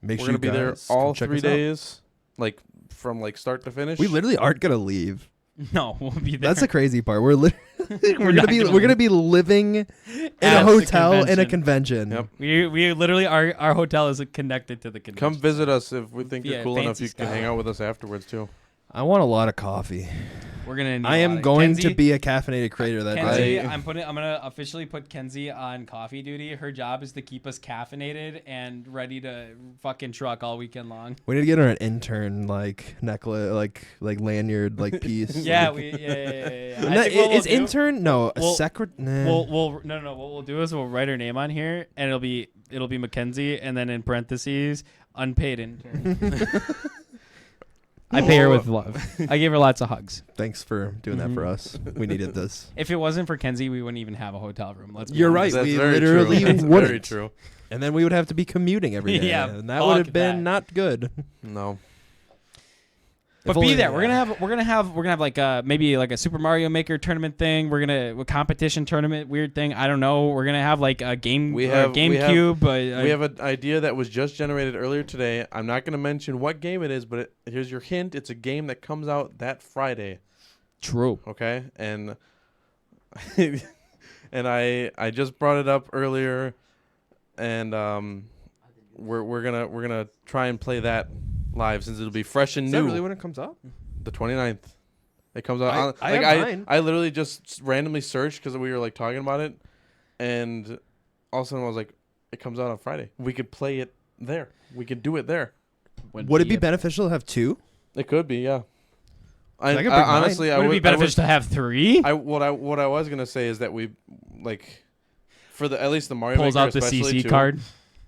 Make We're sure gonna be there guys come all check 3 us out. days, like from like start to finish. We literally aren't gonna leave. No, we'll be there. That's the crazy part. We're we're not gonna be gonna we're gonna leave. be living in a At the hotel in a convention. convention. Yep. We literally our hotel is connected to the convention. Come visit us if we think Yeah, you're cool enough. fancy You can hang style. out with us afterwards too. I want a lot of coffee. We're gonna. Need I a lot am of- going Kenzie, to be a caffeinated creator that Kenzie, day. I'm gonna officially put Kenzie on coffee duty. Her job is to keep us caffeinated and ready to fucking truck all weekend long. We need to get her an intern like necklace, like lanyard, like piece. Yeah, like, yeah. I No, think what we'll is do- intern? No, Well, a secret. Nah. We'll no. What we'll do is we'll write her name on here, and it'll be Mackenzie, and then in parentheses, unpaid intern. I pay her with love. I give her lots of hugs. Thanks for doing that for us. We needed this. If it wasn't for Kenzie, we wouldn't even have a hotel room. Let's be You're honest. right. That's We very literally true. That's wouldn't. very true. And then we would have to be commuting every day. Yeah, and that fuck would have been that. not good. No. But If be only- there. We're gonna have like maybe like a Super Mario Maker tournament thing. We're gonna a competition tournament weird thing. I don't know. We're gonna have like a game We have- GameCube. We have an idea that was just generated earlier today. I'm not going to mention what game it is, but here's your hint. It's a game that comes out that Friday. true. Okay, and and I just brought it up earlier, and we're gonna try and play that live since it'll be fresh and Is new. that really when it comes out? The 29th. It comes out. I like have mine. I literally just randomly searched because we were like talking about it, and all of a sudden I was like, it comes out on Friday. We could play it there. We could do it there. Would it be beneficial to have two? It could be, yeah. I could bring mine. Honestly, I Would it would be beneficial to have three? what I was gonna say is that we like for the at least the Mario Pulls Maker out the especially, CC too, card.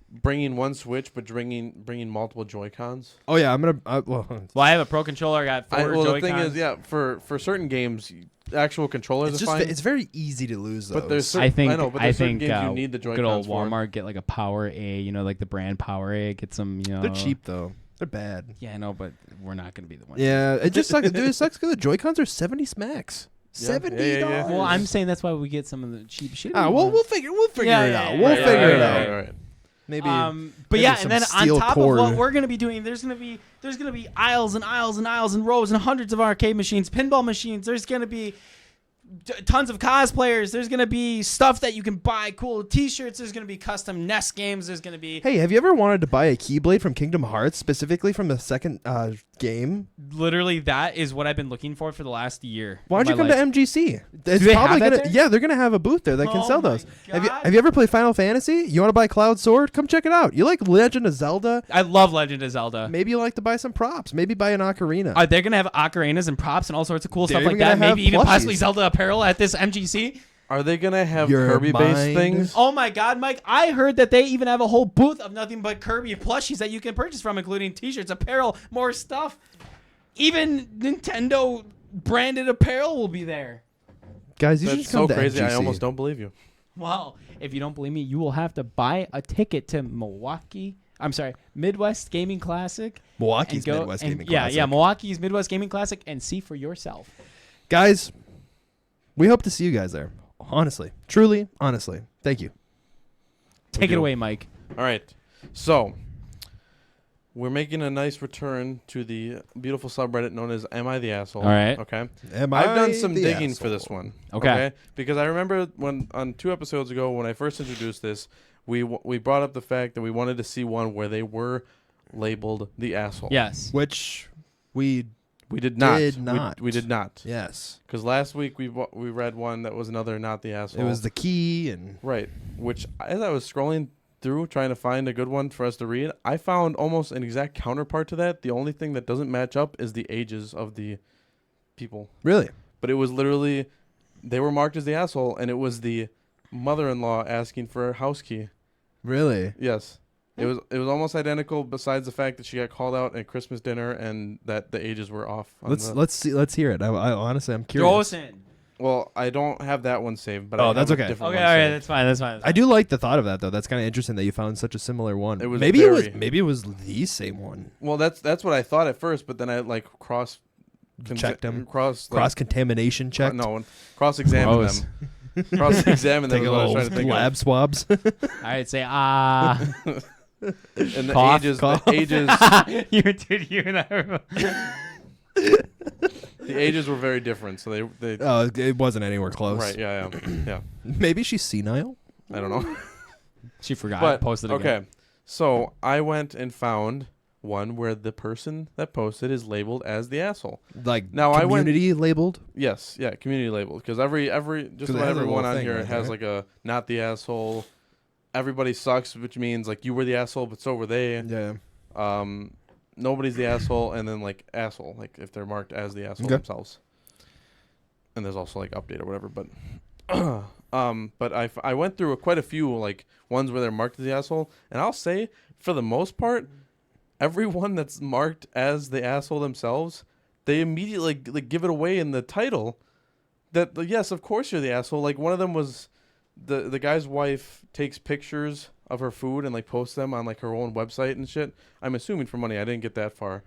bringing one Switch but bringing multiple Joy-Cons. Oh yeah, I'm gonna. Well, Well, I have a Pro Controller. I got four Well, the Joy-Cons. thing is, yeah, for certain games, actual controllers it's are just fine. it's very easy to lose those. But there's certain, I think I know, but there's certain think games you need the good Joy-Cons old for. Walmart get like a Power A, like the brand Power A. Get some, they're cheap though. They're bad. Yeah, I know, but we're not gonna be the ones. Yeah, it just sucks. Dude, it sucks because the Joy-Cons are 70 smacks. Yeah, $70. yeah. Well, I'm saying that's why we get some of the cheap shit. Ah, we'll figure Yeah, it yeah, out. yeah, We'll right, figure right, it right, out. Right. Maybe. But maybe yeah, some and then on steel top cord. of what we're gonna be doing, there's gonna be aisles and aisles and aisles and rows and hundreds of arcade machines, pinball machines. There's gonna be tons of cosplayers. There's gonna be stuff that you can buy, cool T-shirts. There's gonna be custom NES games. There's gonna be Hey, have you ever wanted to buy a Keyblade from Kingdom Hearts, specifically from the second game? literally that is what I've been looking for the last year. Why don't you of come my to life. MGC? It's they have probably that gonna. there? Yeah, they're gonna have a booth there that can Oh sell my those. God. Have you ever played Final Fantasy? You want to buy Cloud Sword? Come check it out. You like Legend of Zelda? I love Legend of Zelda. Maybe you like to buy some props. Maybe buy an ocarina. They're gonna have ocarinas and props and all sorts of cool They're stuff like even gonna that. have Maybe even possibly plushies. Zelda apparel at this MGC. Are they gonna have Your Kirby-based mind. things? Oh my God, Mike! I heard that they even have a whole booth of nothing but Kirby plushies that you can purchase from, including T-shirts, apparel, more stuff. Even Nintendo branded apparel will be there. Guys, you should That's just come so to crazy. MGC. I almost don't believe you. Well, if you don't believe me, you will have to buy a ticket to Midwest Gaming Classic. Milwaukee's and go, Midwest and- Gaming yeah, Classic. Yeah, Milwaukee's Midwest Gaming Classic, and see for yourself. Guys, we hope to see you guys there. Honestly, truly, honestly. Thank you. Take it do. away, Mike. All right. So, we're making a nice return to the beautiful subreddit known as Am I the Asshole? All right. Okay. Am I've I done some the digging for asshole? this one. Okay. Because I remember on 2 episodes ago when I first introduced this, we brought up the fact that we wanted to see one where they were labeled the asshole. Yes. Which we We did not. Did not. We did not. yes, Because last week we read one that was another not the asshole. it was the key and Right. Which, as I was scrolling through trying to find a good one for us to read, I found almost an exact counterpart to that. The only thing that doesn't match up is the ages of the people. really. But it was literally, they were marked as the asshole, and it was the mother-in-law asking for a house key. Really? Yes. It was almost identical, besides the fact that she got called out at Christmas dinner and that the ages were off. on the- Let's hear it. I honestly, I'm Throw curious. us in. Well, I don't have that one saved, but Oh, I have that's a okay. different Okay, one all right, saved. that's fine. That's fine. I do like the thought of that though. That's kind of interesting that you found such a similar one. It was maybe very- it was the same one. Well, that's what I thought at first, but then I like Checked them. cross Cross contamination check. No, cross-examine Gross. them. Cross-examine them Take is a what I was little trying to think lab swabs. All right, say And the Cough, ages, cough. the ages, you and I were the ages were very different. So they Oh, it wasn't anywhere close. right, yeah. Maybe she's senile. I don't know. She forgot. But Posted again. okay, so I went and found one where the person that posted is labeled as the asshole. Like Now, I went- community labeled. Yes, yeah, community labeled, because every just 'Cause it about has a everyone little on thing here right has there. like a not the asshole. Everybody sucks, which means like you were the asshole, but so were they. Yeah. Nobody's the asshole, and then like asshole, like if they're marked as the asshole Okay. themselves. And there's also like update or whatever, but but I went through quite a few like ones where they're marked as the asshole, and I'll say for the most part, everyone that's marked as the asshole themselves, they immediately like give it away in the title. That yes, of course you're the asshole. Like one of them was the guy's wife takes pictures of her food and like posts them on like her own website and shit. I'm assuming for money. I didn't get that far,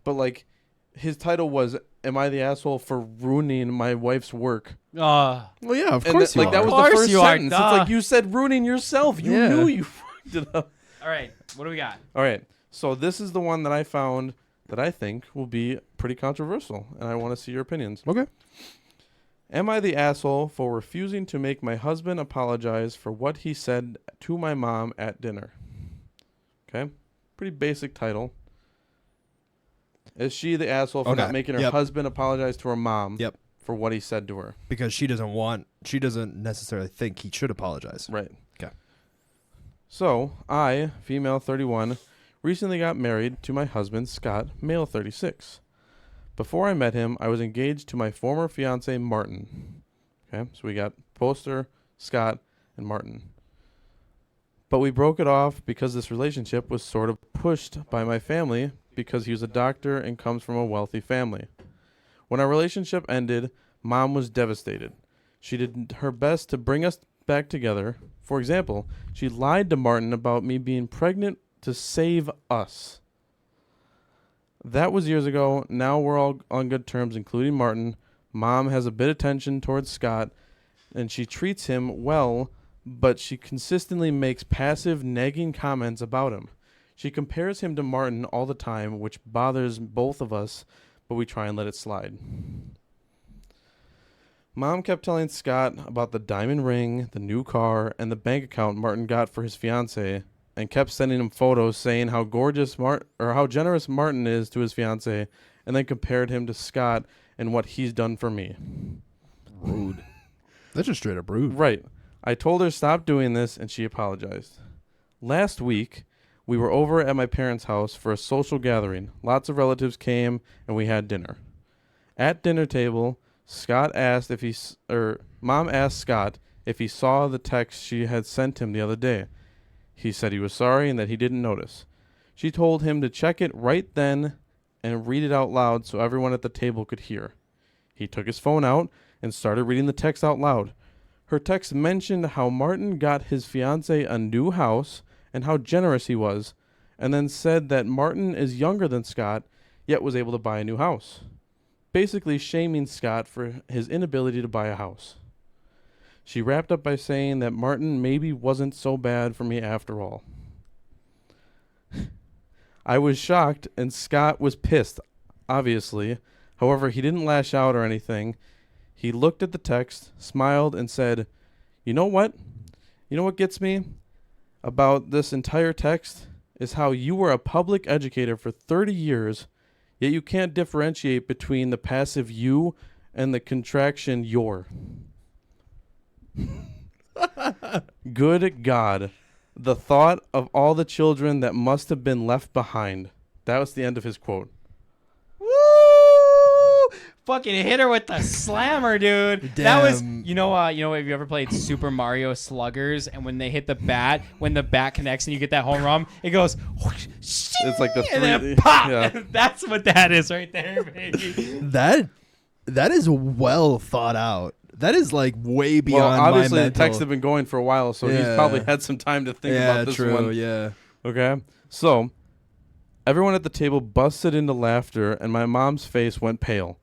but like his title was "Am I the asshole for ruining my wife's work?" Uh, Well, yeah, of And course that, like that are. was Of the course first you are, sentence. It's duh. like you said ruining yourself. You Yeah. knew you fucked it up. all right, what do we got? All right. So this is the one that I found that I think will be pretty controversial, and I want to see your opinions. Okay. Am I the asshole for refusing to make my husband apologize for what he said to my mom at dinner? Okay. Pretty basic title. Is she the asshole for Okay. not making her Yep. husband apologize to her mom Yep. for what he said to her? Because she doesn't necessarily think he should apologize. Right. 'Kay. So, I, female 31, recently got married to my husband, Scott, male 36. Before I met him, I was engaged to my former fiance, Martin. Okay, so we got Poster, Scott, and Martin. But we broke it off because this relationship was sort of pushed by my family because he was a doctor and comes from a wealthy family. When our relationship ended, Mom was devastated. She did her best to bring us back together. For example, she lied to Martin about me being pregnant to save us. That was years ago. Now we're all on good terms, including Martin. Mom has a bit of tension towards Scott, and she treats him well, but she consistently makes passive, nagging comments about him. She compares him to Martin all the time, which bothers both of us, but we try and let it slide. Mom kept telling Scott about the diamond ring, the new car, and the bank account Martin got for his fiancée, and kept sending him photos saying how how generous Martin is to his fiancée, and then compared him to Scott and what he's done for me. Rude. That's just straight up rude. Right. I told her stop doing this, and she apologized. Last week, we were over at my parents' house for a social gathering. Lots of relatives came, and we had dinner. At dinner table, Mom asked Scott if he saw the text she had sent him the other day. He said he was sorry and that he didn't notice. She told him to check it right then and read it out loud so everyone at the table could hear. He took his phone out and started reading the text out loud. Her text mentioned how Martin got his fiancée a new house and how generous he was, and then said that Martin is younger than Scott, yet was able to buy a new house. Basically shaming Scott for his inability to buy a house. She wrapped up by saying that Martin maybe wasn't so bad for me after all. I was shocked, and Scott was pissed, obviously. However, he didn't lash out or anything. He looked at the text, smiled, and said, "You know what? You know what gets me about this entire text is how you were a public educator for 30 years, yet you can't differentiate between the passive you and the contraction your." Good God. The thought of all the children that must have been left behind. That was the end of his quote. Woo! Fucking hit her with the slammer, dude. That was, Damn. you know, have you ever played Super Mario Sluggers? And when they hit the bat, when the bat connects and you get that home run, it goes, It's like the and then three- pop. yeah. That's what that is right there, baby. That is well thought out. That is like way beyond Well, obviously my the mental. texts have been going for a while, so he's Yeah. probably had some time to think yeah, about this true. one. Yeah. Okay. So, everyone at the table busted into laughter, and my mom's face went pale.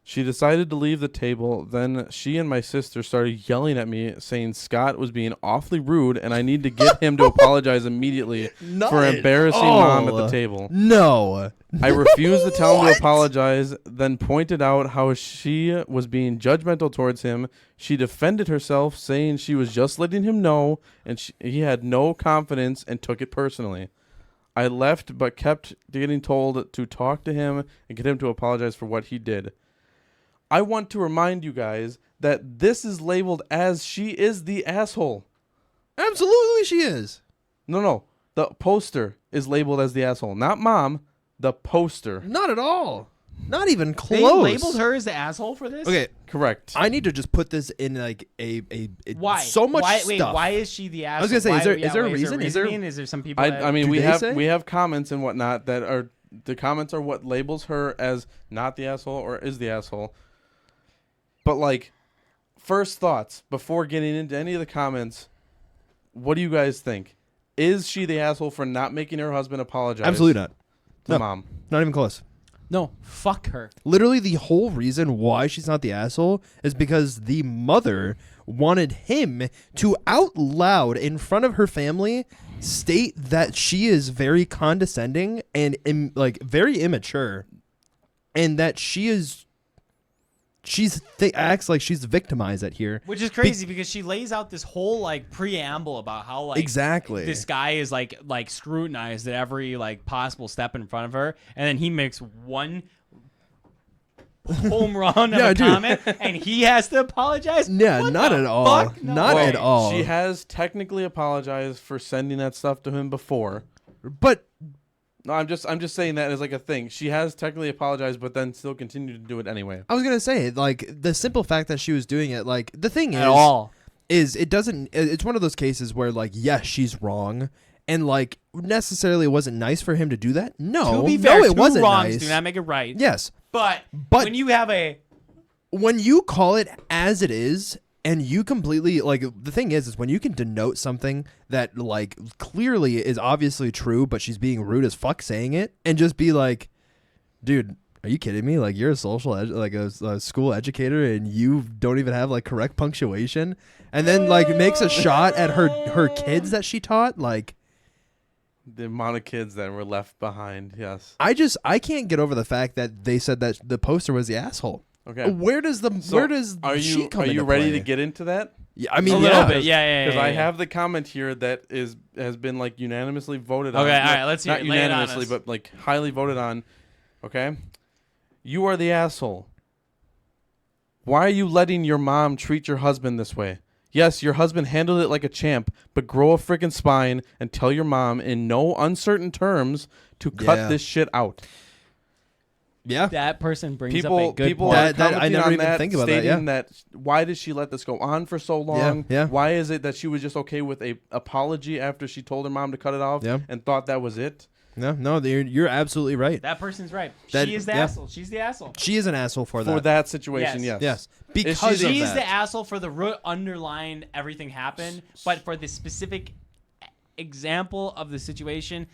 She decided to leave the table. Then she and my sister started yelling at me, saying Scott was being awfully rude, and I need to get him to apologize immediately for embarrassing Mom at the table. No. I refused to tell him to apologize, then pointed out how she was being judgmental towards him. She defended herself, saying she was just letting him know, and he had no confidence and took it personally. I left but kept getting told to talk to him and get him to apologize for what he did. I want to remind you guys that this is labeled as she is the asshole. Absolutely, she is. No. The poster is labeled as the asshole. Not mom, the poster. Not at all. Not even close. They labeled her as the asshole for this? Okay, Correct. I need to just put this in like a Why? so much why, stuff. Wait, why is she the asshole? I was gonna say, Why, is there a reason? Is there- reasoning? Is there some people that... I mean, Do we they have say? we have comments and whatnot that are the comments are what labels her as not the asshole or is the asshole. But like, first thoughts before getting into any of the comments, what do you guys think? Is she the asshole for not making her husband apologize? Absolutely not. To No. mom. Not even close. No, fuck her. Literally, the whole reason why she's not the asshole is because the mother wanted him to out loud in front of her family state that she is very condescending and like very immature, and that acts like she's victimized at here. Which is crazy because she lays out this whole like preamble about how like Exactly. this guy is like scrutinized at every like possible step in front of her, and then he makes one home run of Yeah, a dude. comment, and he has to apologize. Yeah, What not the at all. fuck? No Not way. at all. She has technically apologized for sending that stuff to him before. But No, I'm just saying that as like a thing. She has technically apologized, but then still continued to do it anyway. I was gonna say, like, the simple fact that she was doing it, like, the thing At all. is it doesn't. It's one of those cases where, like, yes, she's wrong, and like necessarily it wasn't nice for him to do that. No, To be fair, no, it two wasn't wrongs nice. do not make it right. Yes, But But- when you have when you call it as it is, and you completely like the thing is when you can denote something that like clearly is obviously true, but she's being rude as fuck saying it, and just be like, dude, are you kidding me? Like, you're a a school educator, and you don't even have like correct punctuation, and then like makes a shot at her kids that she taught. Like, The amount of kids that were left behind, yes. I can't get over the fact that they said that the poster was the asshole. Okay. Where does are she you come are you into ready play? to get into that? Yeah, I mean, a little yeah. bit, yeah. Because I have the comment here that has been like unanimously voted on. Okay, all right, let's hear Not it. Lay it on unanimously, us. but like highly voted on. Okay, you are the asshole. Why are you letting your mom treat your husband this way? Yes, your husband handled it like a champ, but grow a freaking spine and tell your mom in no uncertain terms to cut Yeah. this shit out. Yeah. That person brings People, up a good people point. are That- I commenting never on even that, think about that, stating yeah. why did she let this go on for so long? Yeah. Why is it that she was just okay with a apology after she told her mom to cut it off Yeah. and thought that was it? No, you're absolutely right. That person's right. That- She is the yeah. asshole. She's the asshole. She is an asshole for For that situation, yes. Yes, she because the- of She's that. the asshole for the root underlying everything happened, but for the specific example of the situation,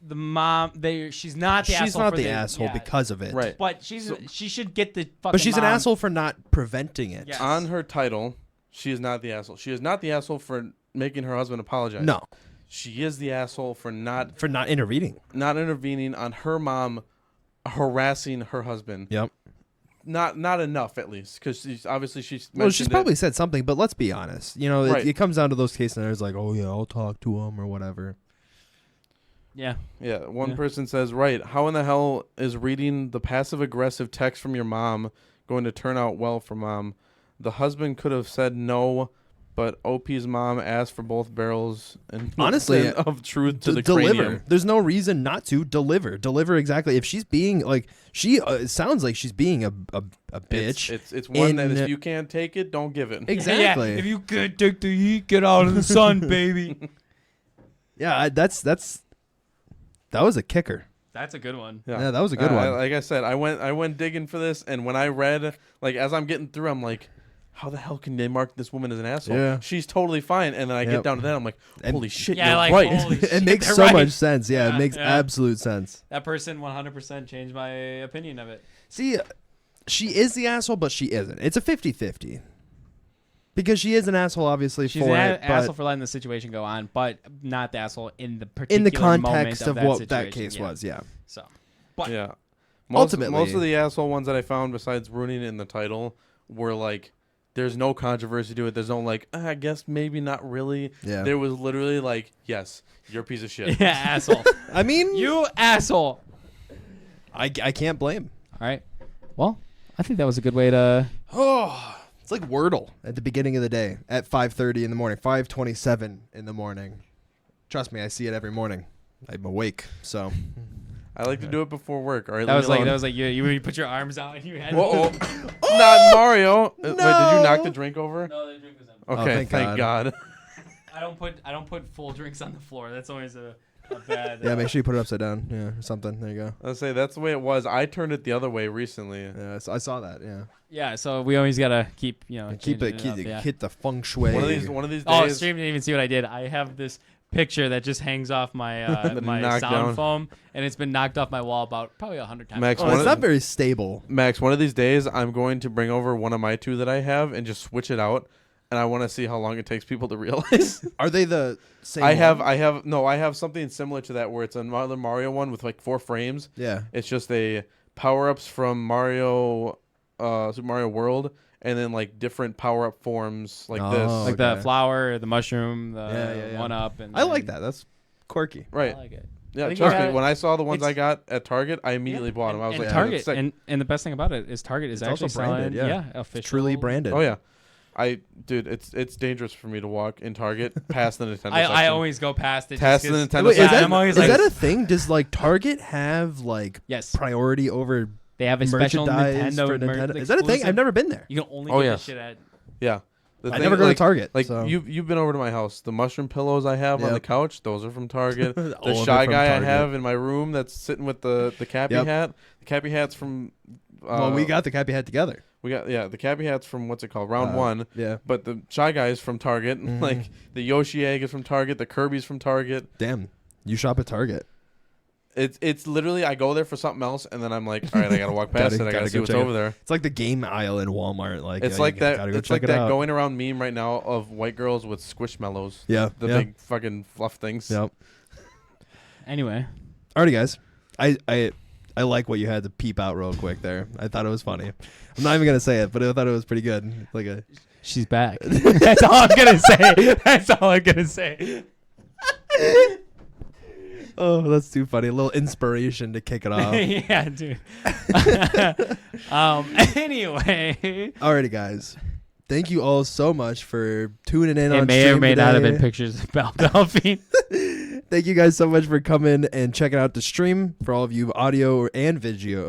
the mom, she's not the asshole. She's not for the asshole yeah. because of it. Right. But she should get the fucking. But she's an mom. asshole for not preventing it. Yes. On her title, she is not the asshole. She is not the asshole for making her husband apologize. No, She is the asshole for not intervening. intervening on her mom harassing her husband. Yep. Not enough, at least, because she's mentioned Well, she's it. probably said something, but let's be honest. You know, Right. it comes down to those cases, and it's like, oh yeah, I'll talk to him or whatever. Yeah. Yeah, one Yeah. person says, right, how in the hell is reading the passive-aggressive text from your mom going to turn out well for mom? The husband could have said no, but OP's mom asked for both barrels and Honestly, of truth to the deliver. cranium. There's no reason not to deliver. Deliver exactly. If she's being like she it sounds like she's being a bitch. It's one that in- if you can't take it, don't give it. Exactly. Yeah, if you could take the heat, get out of the sun, baby. Yeah, that was a kicker. That's a good one. Yeah, that was a good one. Like I said, I went digging for this, and when I read, like as I'm getting through, I'm like, how the hell can they mark this woman as an asshole? Yeah. She's totally fine. And then I get Yep. down to that, I'm like, And- holy shit, Yeah, you're like, right. holy shit, It makes they're so right. much sense. Yeah, Yeah, it makes yeah. absolute sense. That person 100% changed my opinion of it. See, she is the asshole, but she isn't. It's a 50-50. Because she is an asshole, obviously, She's for an it. asshole But for letting the situation go on, but not the asshole in the particular in the moment context of that what that situation. case was, yeah. So, but Yeah. Ultimately- most of the asshole ones that I found, besides ruining it in the title, were like There's no controversy to it. There's no like, I guess maybe not really. Yeah. There was literally like, yes, you're a piece of shit. Yeah, asshole. I mean, You asshole. I can't blame. All right. Well, I think that was a good way to. Oh, it's like Wordle at the beginning of the day at 5:30 in the morning, 5:27 in the morning. Trust me, I see it every morning. I'm awake, so. I like to do it before work. All right, That was like you put your arms out and you had. Whoa, not Mario. Wait, did you knock the drink over? No, the drink was empty. Okay, thank God. I don't put full drinks on the floor. That's always a bad. Yeah, make sure you put it upside down. Yeah, or something. There you go. I'll say that's the way it was. I turned it the other way recently. Yeah, I saw that. Yeah. Yeah, so we always gotta keep Keep it, changing up, hit the feng shui. One of these days. Oh, stream didn't even see what I did. I have this picture that just hangs off my my Knocked sound down. foam, and it's been knocked off my wall about probably 100 times. Max, Oh, one it's of- not very stable. Max, one of these days, I'm going to bring over one of my two that I have and just switch it out, and I want to see how long it takes people to realize. Are they the same? I one? have something similar to that where it's another Mario one with like 4 frames. Yeah. It's just a power-ups from Mario, Super Mario World, and then like different power-up forms like this. Oh, like okay. the flower, the mushroom, the Yeah. 1-up, and I like that. That's quirky. Right. I like it. Yeah, think trust you me. gotta- When I saw the ones it's- I got at Target, I immediately bought them. I was and like, Target, sick. and the best thing about it is Target is It's actually also branded, selling, yeah. official. Truly branded. Oh yeah, dude, it's dangerous for me to walk in Target past the Nintendo I section. always go past it. Past just the 'cause- Nintendo Wait, section. is that, I'm always is like- that a thing? Does like Target have like Yes, priority over they have a special merchandise Nintendo. for Nintendo? Is that a thing? exclusive. I've never been there. You can only Oh, get yes. this shit at. Yeah. The I thing- never go to Target. Like so. you've been over to my house. The mushroom pillows I have on the Yep. couch, those are from Target. All The of it shy from guy Target. I have in my room that's sitting with the cappy Yep. hat. The cappy hat's from. Well, we got the cappy hat together. the cappy hat's from what's it called, round one. Yeah. But the shy guy is from Target. Like the Yoshi egg is from Target. The Kirby's from Target. Damn. You shop at Target. It's literally I go there for something else and then I'm like, all right, I gotta walk past Gotta it. I gotta go see what's check it. over there. It's like the game aisle in Walmart. Like It's you like that. gotta go It's check like it that out. going around meme right now of white girls with squishmallows. Yeah. The yeah. big fucking fluff things. Yep. Anyway, Alrighty, guys. I like what you had to peep out real quick there. I thought it was funny. I'm not even gonna say it, but I thought it was pretty good. Like a she's back. That's all I'm gonna say. That's all I'm gonna say. oh, that's too funny. A little inspiration to kick it off. Yeah, dude. Anyway, Alrighty, guys. Thank you all so much for tuning in it on may or stream may not have today. been pictures of Belle Delphine. Thank you guys so much for coming and checking out the stream. For all of you audio and video.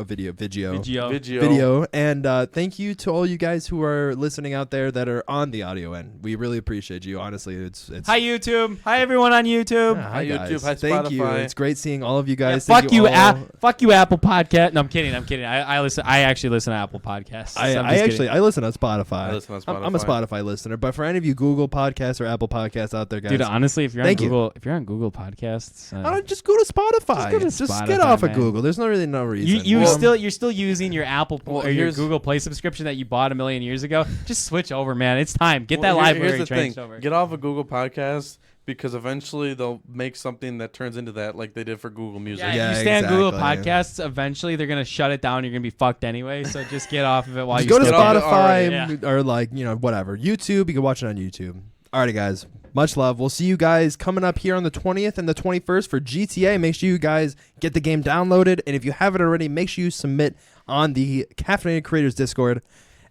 And thank you to all you guys who are listening out there that are on the audio end. We really appreciate you. Honestly, it's Hi YouTube. Hi everyone on YouTube. Yeah, Hi, guys. YouTube. Hi, Thank you. Spotify. It's great seeing all of you Yeah, guys. fuck Thank you, all. fuck you, Apple Podcast. No, I'm kidding. I listen. I actually listen to Apple Podcasts. So I'm just kidding. I listen on Spotify. I listen on I'm a Spotify listener, but for any of you Google Podcasts or Apple Podcasts out there, guys, Dude, honestly, if you're on thank you. Google, if you're on Google Podcasts, just go to Spotify. Just go to get Spotify, off of man. Google. There's no reason. you're still using your Apple Well, or your here's- Google Play subscription that you bought a million years ago. Just switch over, man. It's time. Get that Well, library here's the changed thing. over. Get off of Google Podcasts because eventually they'll make something that turns into that, like they did for Google Music. Yeah, Yeah, if you stay on Google exactly. Podcasts, eventually they're gonna shut it down. You're gonna be fucked anyway. So just get off of it while Just you go to still Spotify. can. Spotify Yeah. or like whatever YouTube. You can watch it on YouTube. Alrighty, guys. Much love. We'll see you guys coming up here on the 20th and the 21st for GTA. Make sure you guys get the game downloaded, and if you haven't already, make sure you submit on the Caffeinated Creators Discord,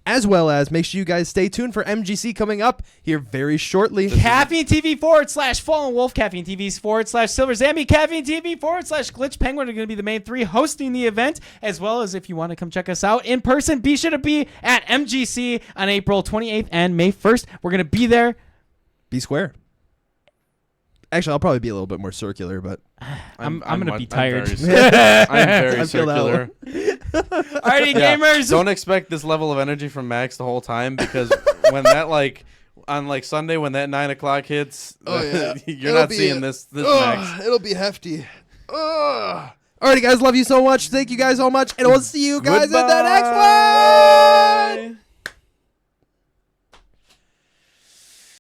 as well as make sure you guys stay tuned for MGC coming up here very shortly. Caffeine TV / Fallen Wolf, Caffeine TV / Silver Zambi, Caffeine TV / Glitch Penguin are going to be the main three hosting the event, as well as if you want to come check us out in person, be sure to be at MGC on April 28th and May 1st. We're going to be there. Be square. Actually, I'll probably be a little bit more circular, but I'm going to be tired. I'm very I feel that circular. Alrighty, Yeah. gamers. Don't expect this level of energy from Max the whole time because when that on Sunday when that 9 o'clock hits, you're It'll not be seeing this Max. It'll be hefty. Alrighty, guys. Love you so much. Thank you guys so much, and we'll see you guys in the next Goodbye. one.